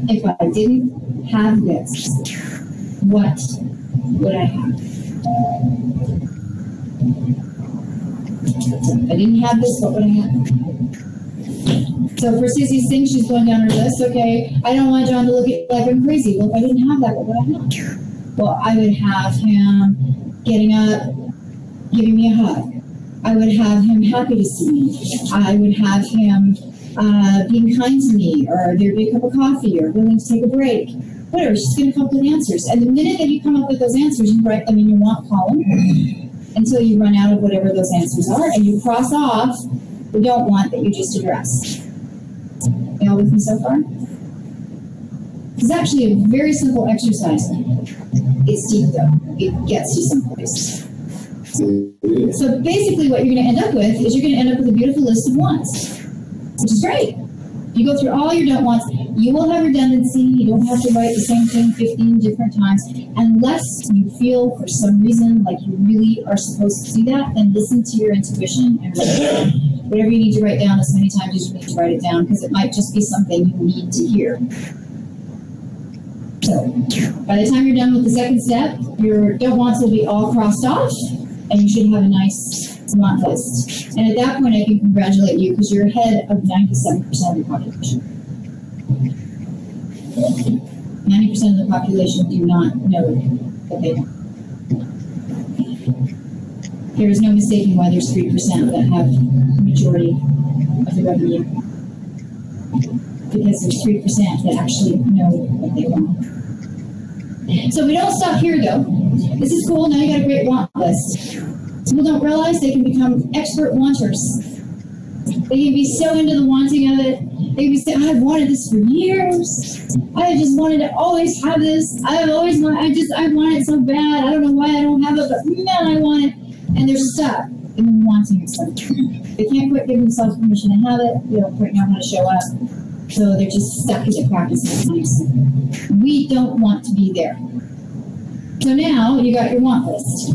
[SPEAKER 6] If I didn't have this, what would I have? If I didn't have this, what would I have? So for Susie's thing, she's going down her list. Okay, I don't want John to look at me like I'm crazy. Well, if I didn't have that, what would I have? Well, I would have him getting up, giving me a hug. I would have him happy to see me. I would have him being kind to me, or there'd be a cup of coffee, or willing to take a break. Whatever, she's going to come up with answers. And the minute that you come up with those answers, you write them in your want column until you run out of whatever those answers are, and you cross off the don't want that you just addressed. You all with me so far? It's actually a very simple exercise. It's deep though. It gets you someplace. So basically what you're going to end up with is you're going to end up with a beautiful list of wants, which is great. You go through all your don't wants. You will have redundancy. You don't have to write the same thing 15 different times. Unless you feel for some reason like you really are supposed to do that, then listen to your intuition and write it down. Whatever you need to write down as many times as you need to write it down, because it might just be something you need to hear. So by the time you're done with the second step, your don't wants will be all crossed off, and you should have a nice want list. And at that point, I can congratulate you because you're ahead of 97% of the population. 90% of the population do not know what they want. There is no mistaking why there's 3% that have the majority of the revenue. Because there's 3% that actually know what they want. So we don't stop here though. This is cool, now you got a great want list. People don't realize they can become expert wanters. They can be so into the wanting of it They can say, I've wanted this for years. I just wanted to always have this. I want it so bad. I don't know why I don't have it, but man, I want it. And they're stuck in the wanting of something. They can't quite give themselves permission to have it. They don't quite know how to show up. So they're just stuck in the practice of something. We don't want to be there. So now you got your want list.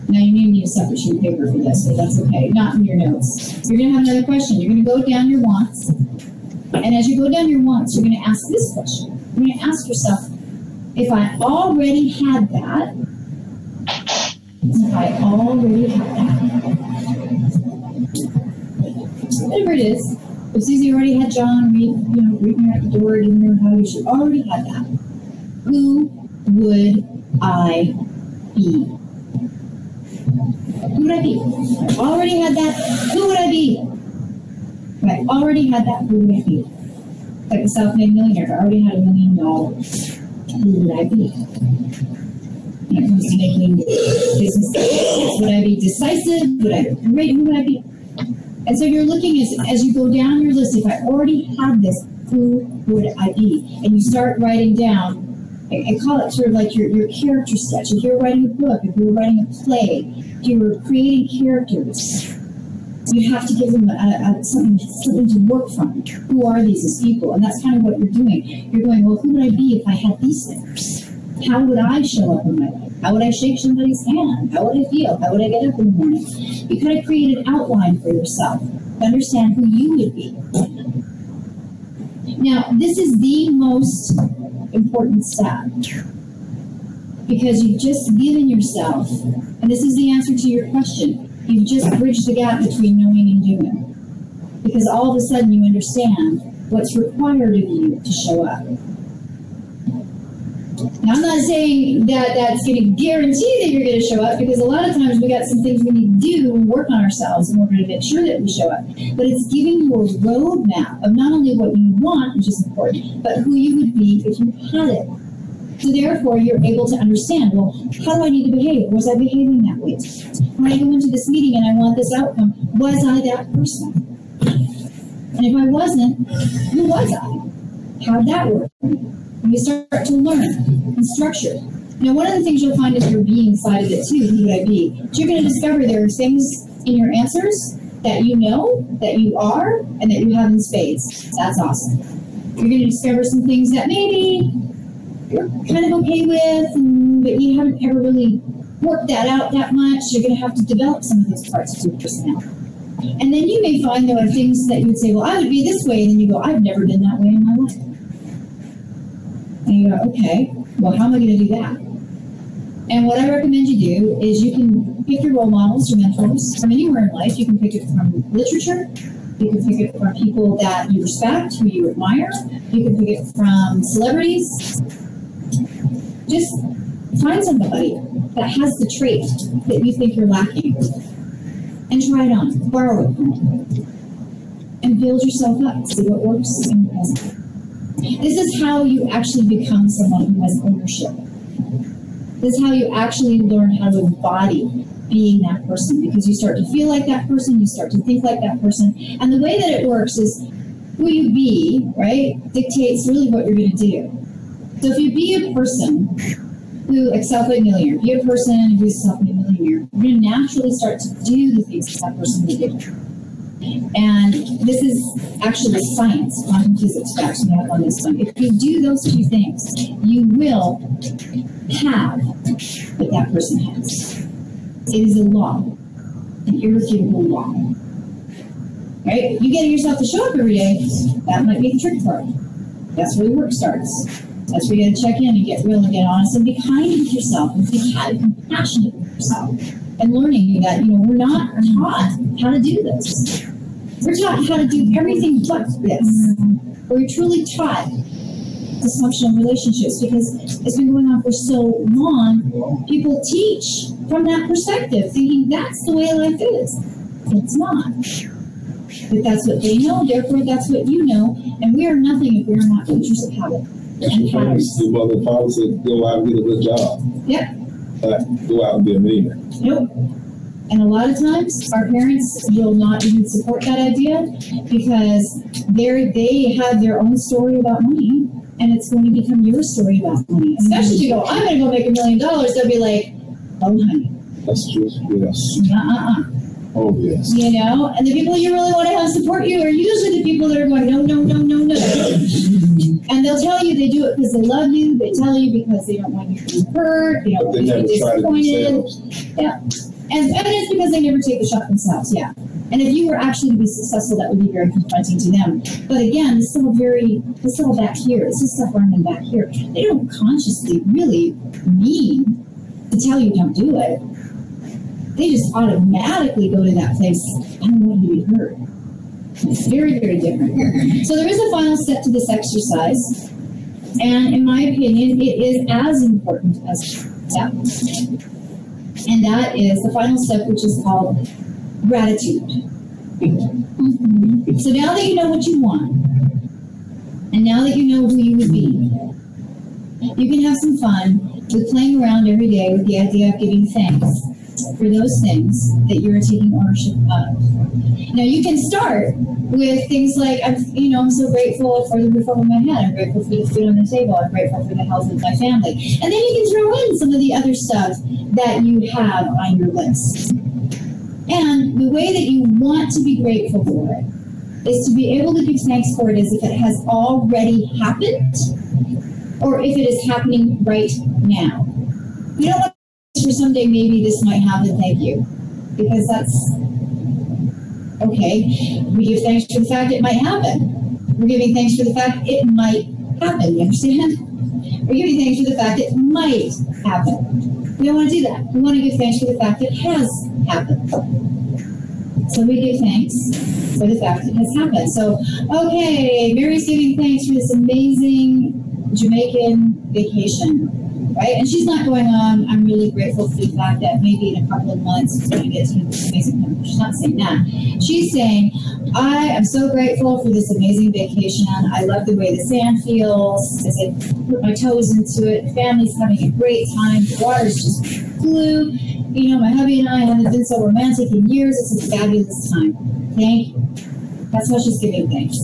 [SPEAKER 6] Now you need a separate sheet of paper for this, but that's okay. Not in your notes. You're going to have another question. You're going to go down your wants. And as you go down your wants, you're going to ask this question. You're going to ask yourself, if I already had that, whatever it is, if Susie already had John greeting her at the door, giving her a hug, she already had that. Who would I be? Who would I be? If I already had that, who would I be? If I already had that, who would I be? Like the self-made millionaire, if I already had $1 million, who would I be? When it comes to making business decisions, would I be decisive? Would I be great? Who would I be? And so you're looking as you go down your list, if I already had this, who would I be? And you start writing down, I call it sort of like your character sketch. If you're writing a book, if you're writing a play, if you're creating characters, you have to give them something to work from. Who are these as people? And that's kind of what you're doing. You're going, well, who would I be if I had these things? How would I show up in my life? How would I shake somebody's hand? How would I feel? How would I get up in the morning? You kind of create an outline for yourself to understand who you would be. Now, this is the most important step because you've just given yourself, and this is the answer to your question, you've just bridged the gap between knowing and doing. Because all of a sudden you understand what's required of you to show up. Now, I'm not saying that that's going to guarantee that you're going to show up, because a lot of times we got some things we need to do and work on ourselves in order to make sure that we show up. But it's giving you a roadmap of not only what you want, which is important, but who you would be if you had it. So therefore, you're able to understand, well, how do I need to behave? Was I behaving that way? When I go into this meeting and I want this outcome, was I that person? And if I wasn't, who was I? How'd that work? And you start to learn and structure. Now, one of the things you'll find is your being side of it too, who would I be? But you're going to discover there are things in your answers that you know, that you are, and that you have in spades. That's awesome. You're going to discover some things that maybe you're kind of okay with, but you haven't ever really worked that out that much. You're going to have to develop some of those parts of your personality. And then you may find there are things that you would say, well, I would be this way, and then you go, I've never been that way in my life. And you go, okay, well, how am I going to do that? And what I recommend you do is you can pick your role models, your mentors, from anywhere in life. You can pick it from literature. You can pick it from people that you respect, who you admire. You can pick it from celebrities. Just find somebody that has the trait that you think you're lacking and try it on. Borrow it from them. And build yourself up. See what works and what doesn't. This is how you actually become someone who has ownership. This is how you actually learn how to embody being that person, because you start to feel like that person, you start to think like that person, and the way that it works is who you be, right, dictates really what you're going to do. So if you be a person who, like self-made millionaire, be a person who's a self-made millionaire, you're going to naturally start to do the things that person would do. And this is actually science. Quantum physics backs me up on this one. If you do those two things, you will have what that person has. It is a law, an irrefutable law. Right? You getting yourself to show up every day, that might be the trick part. That's where the work starts. That's where you got to check in and get real and get honest and be kind with yourself and be compassionate with yourself. And learning that, we're not taught how to do this. We're taught how to do everything but this. We're truly taught dysfunctional relationships because it's been going on for so long. People teach from that perspective, thinking that's the way life is. It's not. But that's what they know, therefore that's what you know, and we are nothing if we are not creatures of habit and patterns.
[SPEAKER 8] The mother and father said, go out and get a good job.
[SPEAKER 6] Yep.
[SPEAKER 8] Go out and be a millionaire.
[SPEAKER 6] Nope. And a lot of times, our parents will not even support that idea because they have their own story about money, and it's going to become your story about money. Especially if you go, I'm going to go make $1 million, they'll be like, oh, honey.
[SPEAKER 7] That's true. Yes. Oh, yes.
[SPEAKER 6] You know, and the people you really want to have support you are usually the people that are going, no, no, no, no, no. And they'll tell you they do it because they love you. They tell you because they don't want you to be hurt. They don't want you to be disappointed. Yeah. And it's because they never take the shot themselves. Yeah. And if you were actually to be successful, that would be very confronting to them. But again, this is all back here. This is stuff running back here. They don't consciously really mean to tell you don't do it. They just automatically go to that place. I don't want you to be hurt. It's very, very different. So there is a final step to this exercise. And in my opinion, it is as important as step. And that is the final step, which is called gratitude. So now that you know what you want, and now that you know who you would be, you can have some fun with playing around every day with the idea of giving thanks for those things that you're taking ownership of. Now you can start with things like, I'm so grateful for the roof over my head. I'm grateful for the food on the table. I'm grateful for the health of my family. And then you can throw in some of the other stuff that you have on your list. And the way that you want to be grateful for it is to be able to give thanks for it as if it has already happened or if it is happening right now. You don't want for someday maybe this might happen, thank you. Because that's okay. We give thanks for the fact it might happen. We're giving thanks for the fact it might happen, you understand? We're giving thanks for the fact it might happen. We don't want to do that. We want to give thanks for the fact it has happened. So we give thanks for the fact it has happened. So, okay, Mary's giving thanks for this amazing Jamaican vacation. Right? And she's not going on, I'm really grateful for the fact that maybe in a couple of months it's going to get to this amazing country. She's not saying that. She's saying, I am so grateful for this amazing vacation. I love the way the sand feels as I put my toes into it. The family's having a great time. The water's just blue. You know, my hubby and I haven't been so romantic in years. It's a fabulous time. Thank you. That's how she's giving thanks.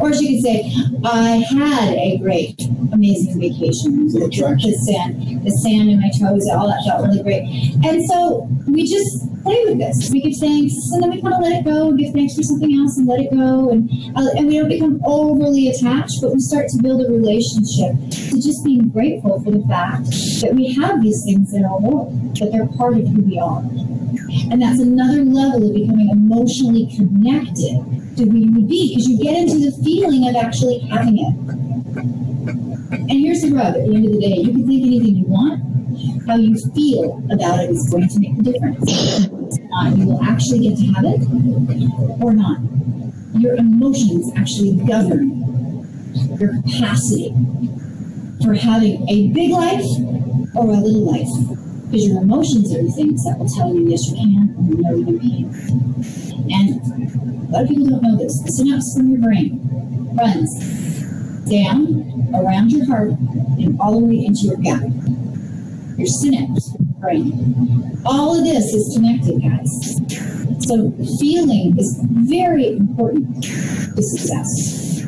[SPEAKER 6] Or she could say, I had a great, amazing vacation. The sand in my toes, all that felt really great. And so we just play with this. We give thanks, and then we kind of let it go and give thanks for something else and let it go. And we don't become overly attached, but we start to build a relationship to just being grateful for the fact that we have these things in our world, that they're part of who we are. And that's another level of becoming emotionally connected to who you would be, because you get into the feeling of actually having it. And here's the rub, at the end of the day, you can think anything you want. How you feel about it is going to make the difference. You will actually get to have it or not. Your emotions actually govern your capacity for having a big life or a little life. Because your emotions are the things that will tell you yes you can or no you can't. And a lot of people don't know this. The synapse from your brain runs down around your heart and all the way into your gut. Your synapse brain. All of this is connected, guys. So feeling is very important to success.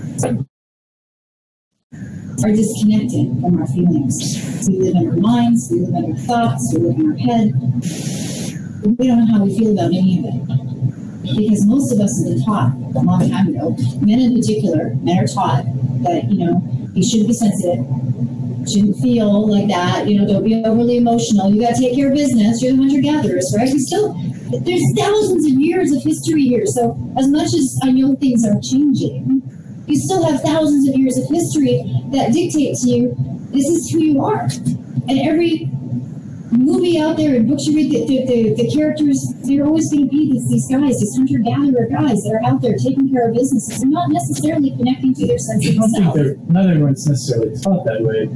[SPEAKER 6] Are disconnected from our feelings. We live in our minds, we live in our thoughts, we live in our head. We don't know how we feel about any of it. Because most of us have been taught a long time ago, men in particular, men are taught that, you shouldn't be sensitive, shouldn't feel like that, don't be overly emotional, you got to take care of business, you're the hunter-gatherers, right? There's thousands of years of history here, so as much as I know things are changing, you still have thousands of years of history that dictate to you, this is who you are. And every movie out there and books you read, the characters, they're always going to be these guys, these hunter-gatherer guys that are out there taking care of businesses. They're not necessarily connecting to their sense of self.
[SPEAKER 2] Not everyone's necessarily taught that way.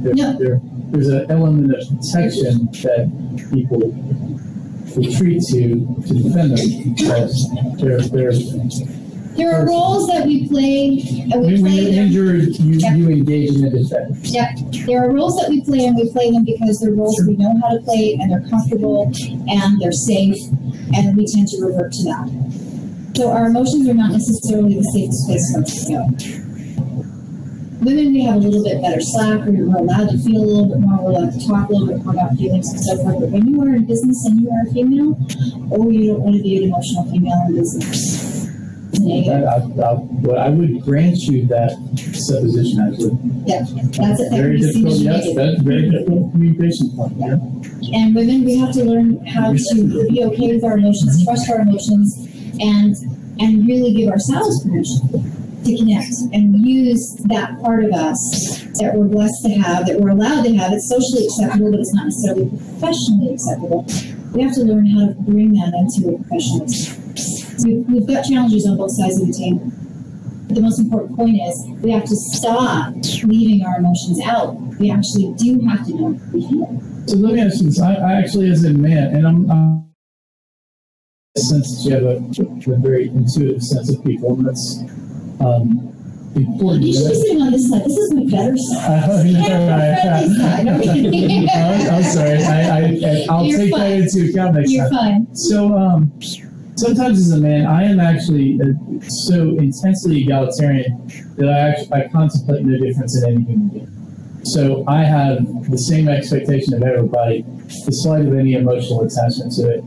[SPEAKER 2] There's an element of protection that people retreat to defend themselves.
[SPEAKER 6] There are roles that we play, and we play
[SPEAKER 2] when you're injured, you engage in a defense.
[SPEAKER 6] Yeah, there are roles that we play, and we play them because they're roles we know how to play, and they're comfortable, and they're safe, and we tend to revert to that. So our emotions are not necessarily the safest place for us to go. Women, we have a little bit better slack, we're allowed to feel a little bit more, we're allowed to talk a little bit more about feelings and so forth, but when you are in business and you are a female, you don't want to be an emotional female in business.
[SPEAKER 2] I would grant you that supposition, actually.
[SPEAKER 6] Yeah, that's a
[SPEAKER 2] very difficult. Yes, that's very difficult communication point. Yeah.
[SPEAKER 6] And women, we have to learn how to be okay with our emotions, trust our emotions, and really give ourselves permission to connect and use that part of us that we're blessed to have, that we're allowed to have. It's socially acceptable, but it's not necessarily professionally acceptable. We have to learn how to bring that into a professional experience. We've got challenges on both sides of the table. But the most important point is we have to stop leaving our emotions out. We actually do have to know what we feel.
[SPEAKER 2] So let me ask you this. I actually, as a man, and I'm sense that you have a very intuitive sense of people, and that's important.
[SPEAKER 6] You should be sitting on this side. This is my better side.
[SPEAKER 2] I'm sorry. I'll take that into account next time.
[SPEAKER 6] You're fine.
[SPEAKER 2] So, sometimes as a man, I am actually so intensely egalitarian that I contemplate no difference in any human being. So I have the same expectation of everybody, despite of any emotional attachment to it.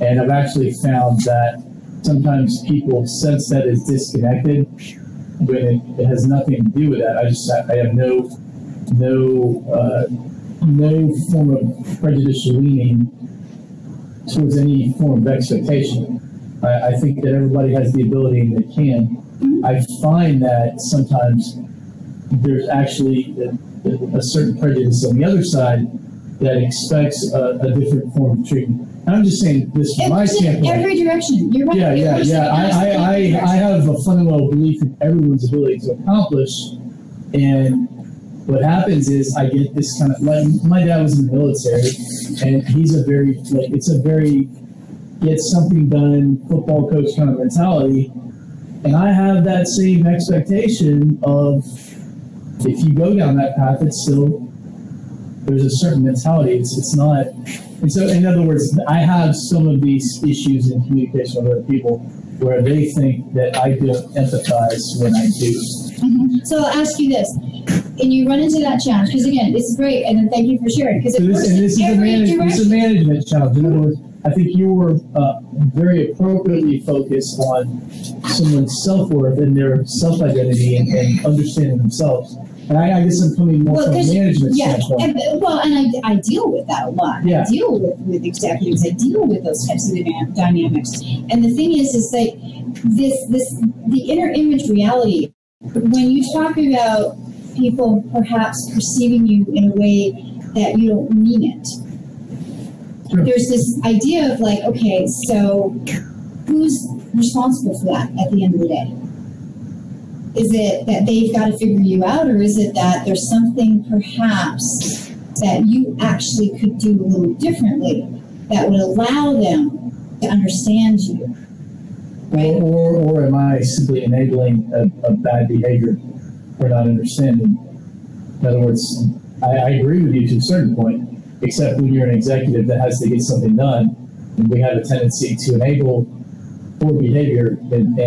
[SPEAKER 2] And I've actually found that sometimes people sense that is disconnected when it has nothing to do with that. I have no form of prejudicial leaning towards any form of expectation. I think that everybody has the ability and they can. I find that sometimes there's actually a certain prejudice on the other side that expects a different form of treatment. And I'm just saying this from my standpoint.
[SPEAKER 6] Every direction. You're right.
[SPEAKER 2] Yeah. I have a fundamental belief in everyone's ability to accomplish. And what happens is I get this kind of, like, my dad was in the military, and he's a very, like, it's a very get something done football coach kind of mentality. And I have that same expectation of, if you go down that path, it's still, there's a certain mentality. It's not, and so in other words, I have some of these issues in communication with other people where they think that I don't empathize when I do.
[SPEAKER 6] Mm-hmm. So I'll ask you this, and you run into that challenge, because again, it's great, and then thank you for sharing, because this is a
[SPEAKER 2] management challenge. In other words, I think you were very appropriately focused on someone's self-worth and their self-identity and understanding themselves. And I guess I'm coming more from a management standpoint.
[SPEAKER 6] And I deal with that a lot.
[SPEAKER 2] Yeah.
[SPEAKER 6] I deal with executives. I deal with those types of dynamics. And the thing is that the inner image reality, when you talk about people perhaps perceiving you in a way that you don't mean it, sure. There's this idea of like, okay, so who's responsible for that at the end of the day? Is it that they've got to figure you out, or is it that there's something perhaps that you actually could do a little differently that would allow them to understand you? Right?
[SPEAKER 2] Or am I simply enabling a bad behavior or not understanding? In other words, I agree with you to a certain point, except when you're an executive that has to get something done, and we have a tendency to enable poor behavior. And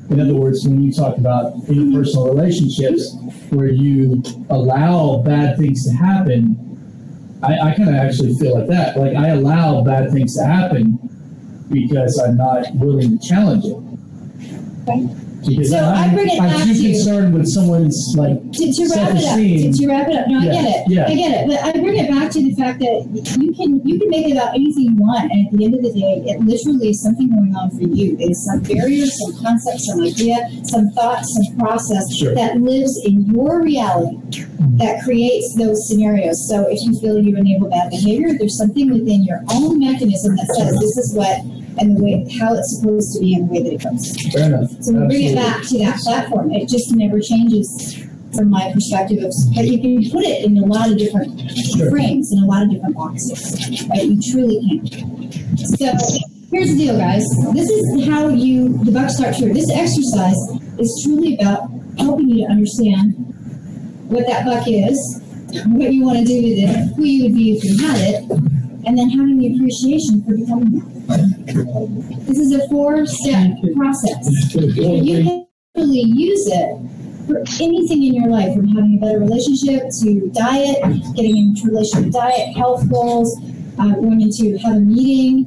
[SPEAKER 2] in other words, when you talk about interpersonal relationships where you allow bad things to happen, I kind of actually feel like that. Like, I allow bad things to happen because I'm not willing to challenge it.
[SPEAKER 6] Right.
[SPEAKER 2] Because
[SPEAKER 6] so
[SPEAKER 2] I'm too concerned with someone's self-esteem.
[SPEAKER 6] To wrap it up. No, I get it.
[SPEAKER 2] Yeah.
[SPEAKER 6] I get it. But I bring it back to the fact that you can make it about anything you want, and at the end of the day, it literally is something going on for you. It is some barrier, some concept, some idea, some thought, some process that lives in your reality that creates those scenarios. So if you feel you enable bad behavior, there's something within your own mechanism that says this is what and the way how it's supposed to be and the way that it goes.
[SPEAKER 2] Fair enough.
[SPEAKER 6] So we bring it back to that platform. It just never changes from my perspective but you can put it in a lot of different frames, in a lot of different boxes, right? You truly can. So here's the deal, guys. This is how the buck starts here. This exercise is truly about helping you to understand what that buck is, what you want to do with it, who you would be if you had it, and then having the appreciation for becoming that. This is a 4-step process. You can really use it for anything in your life, from having a better relationship to diet, getting into relation to diet, health goals, going into have a meeting,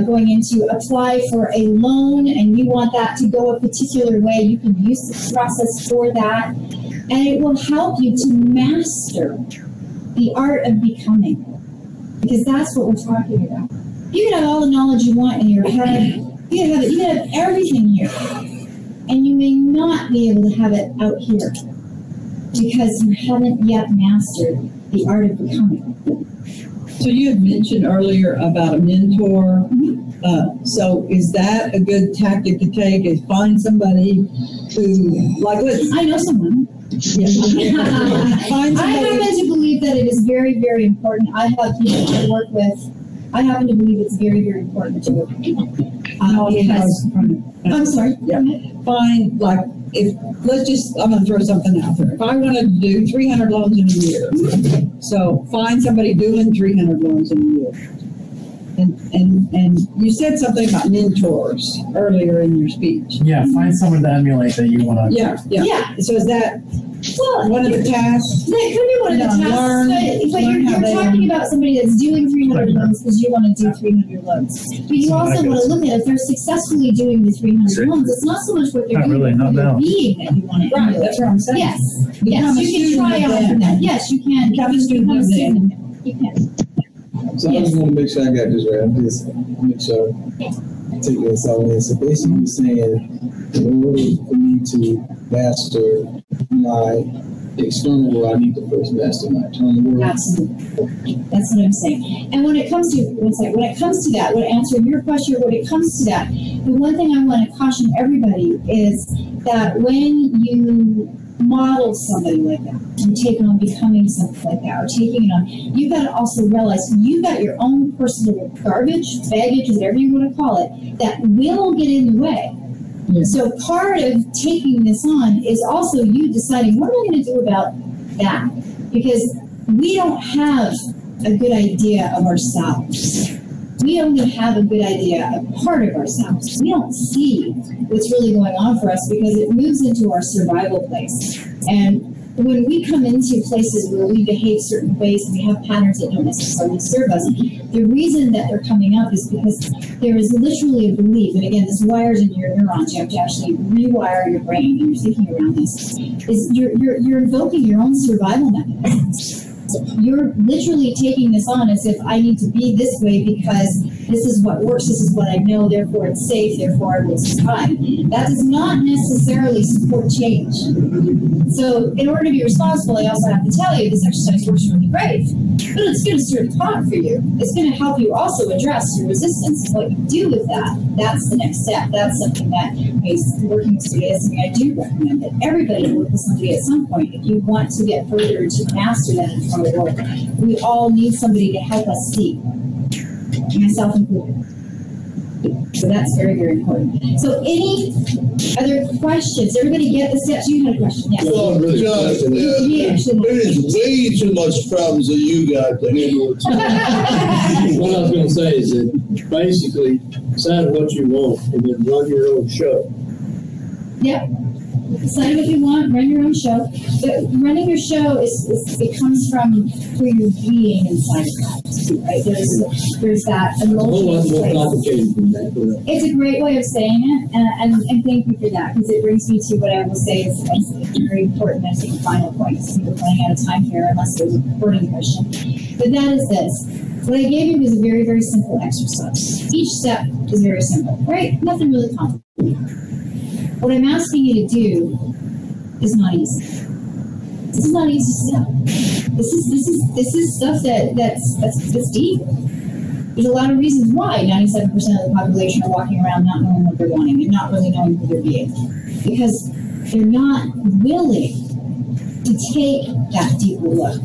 [SPEAKER 6] going into apply for a loan, and you want that to go a particular way, you can use this process for that. And it will help you to master the art of becoming, because that's what we're talking about. You can have all the knowledge you want in your head. You can have everything here, and you may not be able to have it out here because you haven't yet mastered the art of becoming.
[SPEAKER 5] So you had mentioned earlier about a mentor. So is that a good tactic to take? Is find somebody who, like,
[SPEAKER 6] I know someone.
[SPEAKER 5] find
[SPEAKER 6] I
[SPEAKER 5] somebody.
[SPEAKER 6] happen to believe that it is very, very important. I have people I work with. I happen to believe it's very, very important to work with people. Because, I'm sorry.
[SPEAKER 5] Yeah. Find, like, if, I'm going to throw something out there. If I wanted to do 300 loans in a year, so find somebody doing 300 loans in a year. And you said something about mentors earlier in your speech.
[SPEAKER 2] Yeah, find someone to emulate that you want to.
[SPEAKER 5] Yeah. So is that one of the tasks?
[SPEAKER 6] That could be one of the tasks, but you're talking about somebody that's doing 300 loans because you want to do 300 loans. But you also want to look at if they're successfully doing the 300 loans. It's not so much what they're doing, but their being that you want to
[SPEAKER 5] Right,
[SPEAKER 6] emulate.
[SPEAKER 5] that's what I'm saying.
[SPEAKER 6] Yes, you can try on from that. Yes, you can.
[SPEAKER 5] Become a student of them.
[SPEAKER 6] You can.
[SPEAKER 7] So I just want to make sure I got this right. I'm just make sure I take this all in. So basically you're saying in order for me to master my external world, I need to first master my internal world.
[SPEAKER 6] Absolutely. That's what I'm saying. And when it comes to that, answering your question, when it comes to that, the one thing I want to caution everybody is that when you model somebody like that, and take on becoming something like that, or taking it on, you've got to also realize you've got your own personal garbage, baggage, whatever you want to call it, that will get in the way. Yeah. So part of taking this on is also you deciding, what am I going to do about that? Because we don't have a good idea of ourselves. We only have a good idea of part of ourselves. We don't see what's really going on for us because it moves into our survival place. And when we come into places where we behave certain ways and we have patterns that don't necessarily serve us, the reason that they're coming up is because there is literally a belief, and again, this wires into your neurons. You have to actually rewire your brain and you're thinking around this. Is you're invoking your own survival mechanisms. You're literally taking this on as if I need to be this way because this is what works, this is what I know, therefore it's safe, therefore I will survive. That does not necessarily support change. So in order to be responsible, I also have to tell you this exercise works really great, but it's going to serve a pot for you. It's going to help you also address your resistance. What you do with that, that's the next step. That's something that is working with somebody. That's something I do recommend that everybody work with somebody at some point if you want to get further to master that internal work. We all need somebody to help us see, myself included. So that's very, very important. So any other questions? Everybody get the steps? You had a question. Yes.
[SPEAKER 1] Well, John, there is way too much problems that you got to handle.
[SPEAKER 8] What I was going to say is that basically decide what you want and then run your own show.
[SPEAKER 6] Yep. Decide what you want, run your own show. But running your show it comes from who you're being inside of that, right? There's that emotional
[SPEAKER 8] more complicated than that.
[SPEAKER 6] It's a great way of saying it, and thank you for that, because it brings me to what I will say is very important. I think final point, because we're running out of time here, unless there's a burning question. But that is this. What I gave you was a very, very simple exercise. Each step is very simple, right? Nothing really complicated. What I'm asking you to do is not easy. This is not easy stuff. This is stuff that's deep. There's a lot of reasons why 97% of the population are walking around not knowing what they're wanting and not really knowing who they're being, because they're not willing to take that deeper look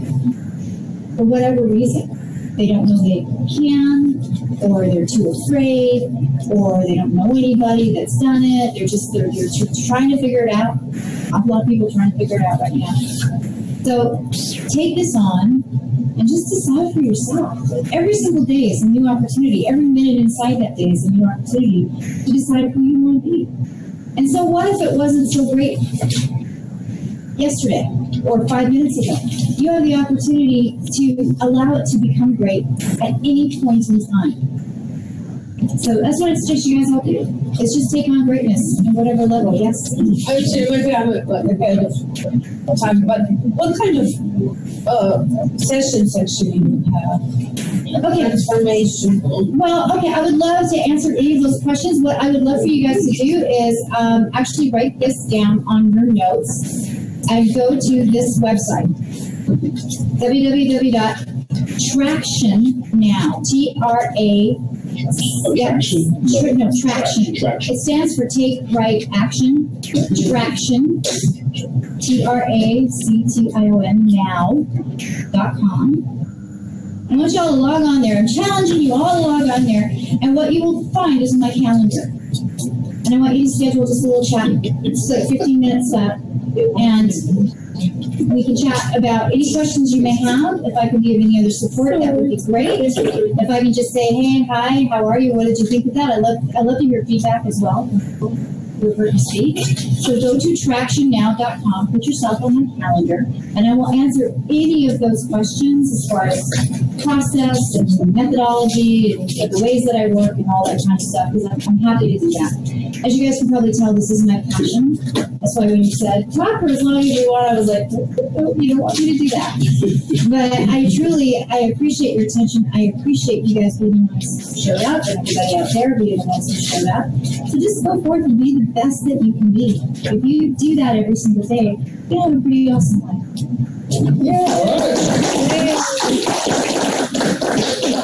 [SPEAKER 6] for whatever reason. They don't know they can, or they're too afraid, or they don't know anybody that's done it. They're trying to figure it out. A lot of people trying to figure it out right now. So take this on and just decide for yourself. Every single day is a new opportunity. Every minute inside that day is a new opportunity to decide who you want to be. And so what if it wasn't so great yesterday or 5 minutes ago? You have the opportunity to allow it to become great at any point in time. So that's what I suggest you guys all do. It's just take on greatness in whatever level. Yes.
[SPEAKER 5] I would say maybe I'm like ahead of time, but what kind of sessions actually you have?
[SPEAKER 6] Okay.
[SPEAKER 5] Transformation.
[SPEAKER 6] Well, okay, I would love to answer any of those questions. What I would love for you guys to do is actually write this down on your notes and go to this website, www.tractionnow, Traction. It stands for Take Right Action. Traction, TRACTION, now.com. I want you all to log on there. I'm challenging you all to log on there. And what you will find is my calendar. And I want you to schedule just a little chat. It's like 15 minutes and we can chat about any questions you may have. If I can give any other support, that would be great. If I can just say, hey, hi, how are you? What did you think of that? I love to hear feedback as well. We're here to speak. So go to tractionnow.com, put yourself on my calendar, and I will answer any of those questions as far as process and methodology and the ways that I work and all that kind of stuff, because I'm happy to do that. As you guys can probably tell, this is my passion. That's why when you said, talk for as long as you want, I was like, you don't want me to do that. But I appreciate your attention. I appreciate you guys being the ones who showed up and everybody out there being the ones who showed up. So just go forth and be the best that you can be. If you do that every single day, you'll have a pretty awesome life.
[SPEAKER 1] Yeah, all right.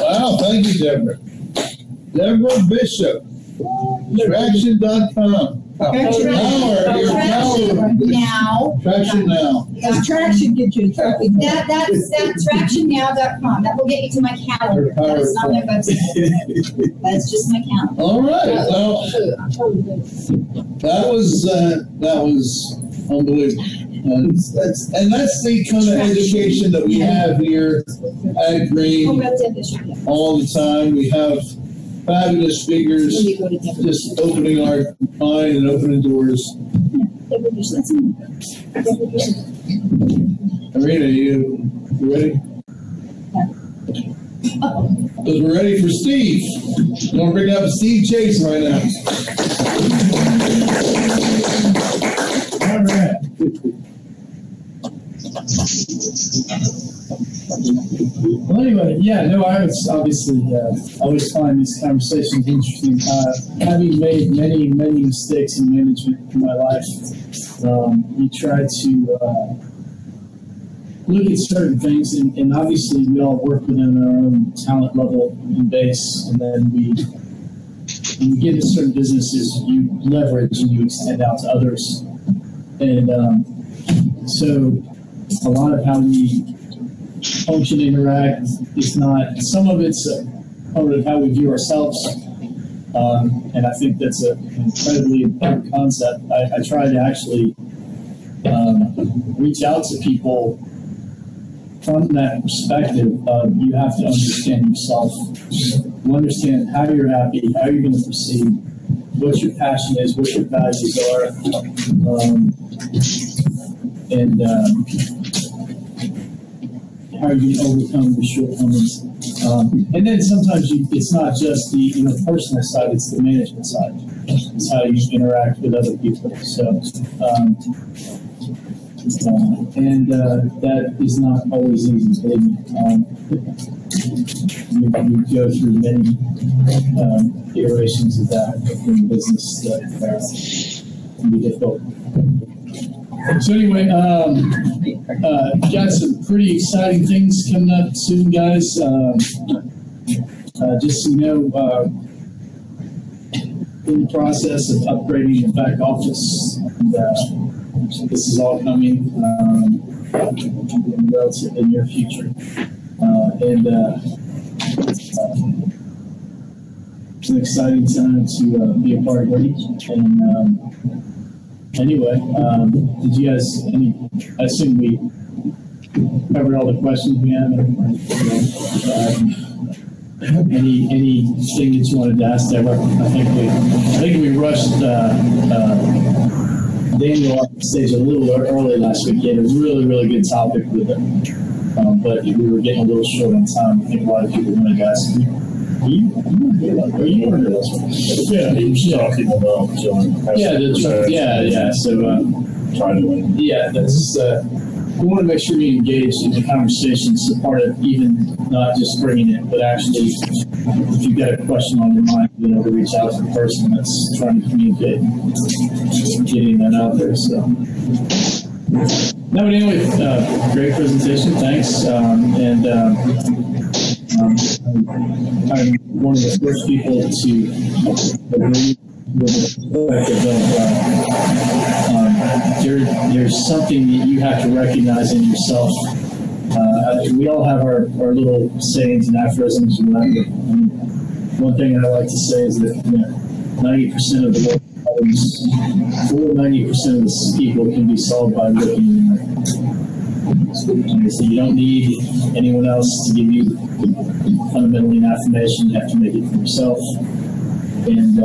[SPEAKER 1] Wow, thank you, Deborah. Deborah Bishop, Traction.com.
[SPEAKER 5] Traction
[SPEAKER 6] Now.
[SPEAKER 1] Traction Now.
[SPEAKER 5] Traction gets you tracking.
[SPEAKER 6] That's tractionnow.com. That will get you to my calendar. That is not my website. That's just my calendar.
[SPEAKER 1] All right. Well, that was unbelievable. And that's the kind of education that we have here at Green all the time. We have fabulous speakers just opening our mind and opening doors. Arena, you ready? Because we're ready for Steve. I'm going to bring up Steve Chase right now.
[SPEAKER 2] All right. Well, anyway, I was obviously always find these conversations interesting. Having made many mistakes in management in my life, you try to look at certain things, and obviously we all work within our own talent level and base, and then when you get into certain businesses, you leverage and you extend out to others. And so a lot of how we function, interact, is not, some of it's a part of how we view ourselves. And I think that's an incredibly important concept. I try to actually reach out to people from that perspective of you have to understand yourself. You understand how you're happy, how you're going to proceed, what your passion is, what your values are, and how are you going to overcome your shortcomings. And then sometimes it's not just the personal side, it's the management side. It's how you interact with other people. So, that is not always easy, believe me. You go through many iterations of that in business that can be difficult. So anyway, got some pretty exciting things coming up soon, guys. Just so you know, in the process of upgrading the back office, and this is all coming in the relatively near future. It's an exciting time to be a part of Green. And anyway, did you guys, I assume we covered all the questions we have. Anything that you wanted to ask, Deborah? I think we rushed Daniel off the stage a little early last week. He had a really, really good topic with it, but we were getting a little short on time. I think a lot of people wanted to ask you. You were this one.
[SPEAKER 9] Yeah, he was talking about John.
[SPEAKER 2] Yeah. So,
[SPEAKER 9] trying to win.
[SPEAKER 2] Yeah, that's. We want to make sure we engage in the conversation. So part of even not just bringing it, but actually, if you've got a question on your mind, you know, to reach out to the person that's trying to communicate, getting that out there. So, no, but anyway, great presentation. Thanks. I'm one of the first people to agree with the perspective of there's something that you have to recognize in yourself. We all have our little sayings and aphorisms and whatever. One thing I like to say is that 90% of the world's problems, 90% of the people can be solved by looking in there. So you don't need anyone else to give you fundamentally an affirmation. You have to make it for yourself. And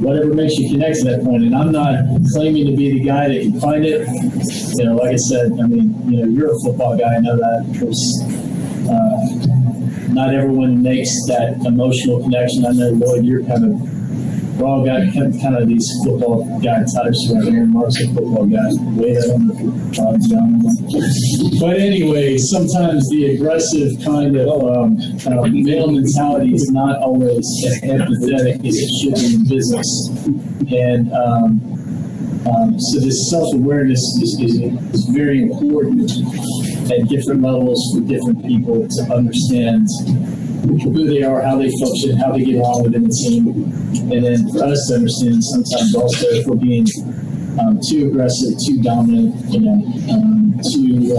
[SPEAKER 2] whatever makes you connect to that point. And I'm not claiming to be the guy that can find it. You know, like I said, I mean, you know, you're a football guy. I know that. Not everyone makes that emotional connection. I know, Lloyd, you're we're all got kind of these football guy types right here. Mark's a football guy. Way down But anyway, sometimes the aggressive kind of male mentality is not always as empathetic as it should be in business. And so this self-awareness is very important at different levels for different people to understand who they are, how they function, how they get along within the team, and then for us to understand sometimes also if we're being too aggressive, too dominant, you know, too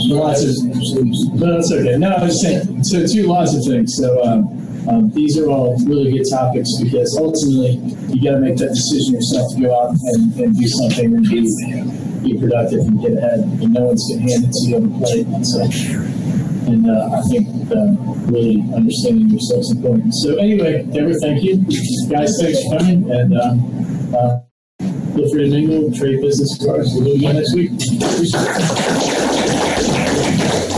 [SPEAKER 2] lots of. No, that's okay. No, I was saying so too lots of things. So these are all really good topics because ultimately you got to make that decision yourself to go out and do something and be productive and get ahead, and no one's going to hand it to you on the plate. And I think really understanding yourself is important. So anyway, Deborah, thank you. Guys, thanks for coming. And feel free to mingle, trade business cards. We'll do it again next week. Appreciate it.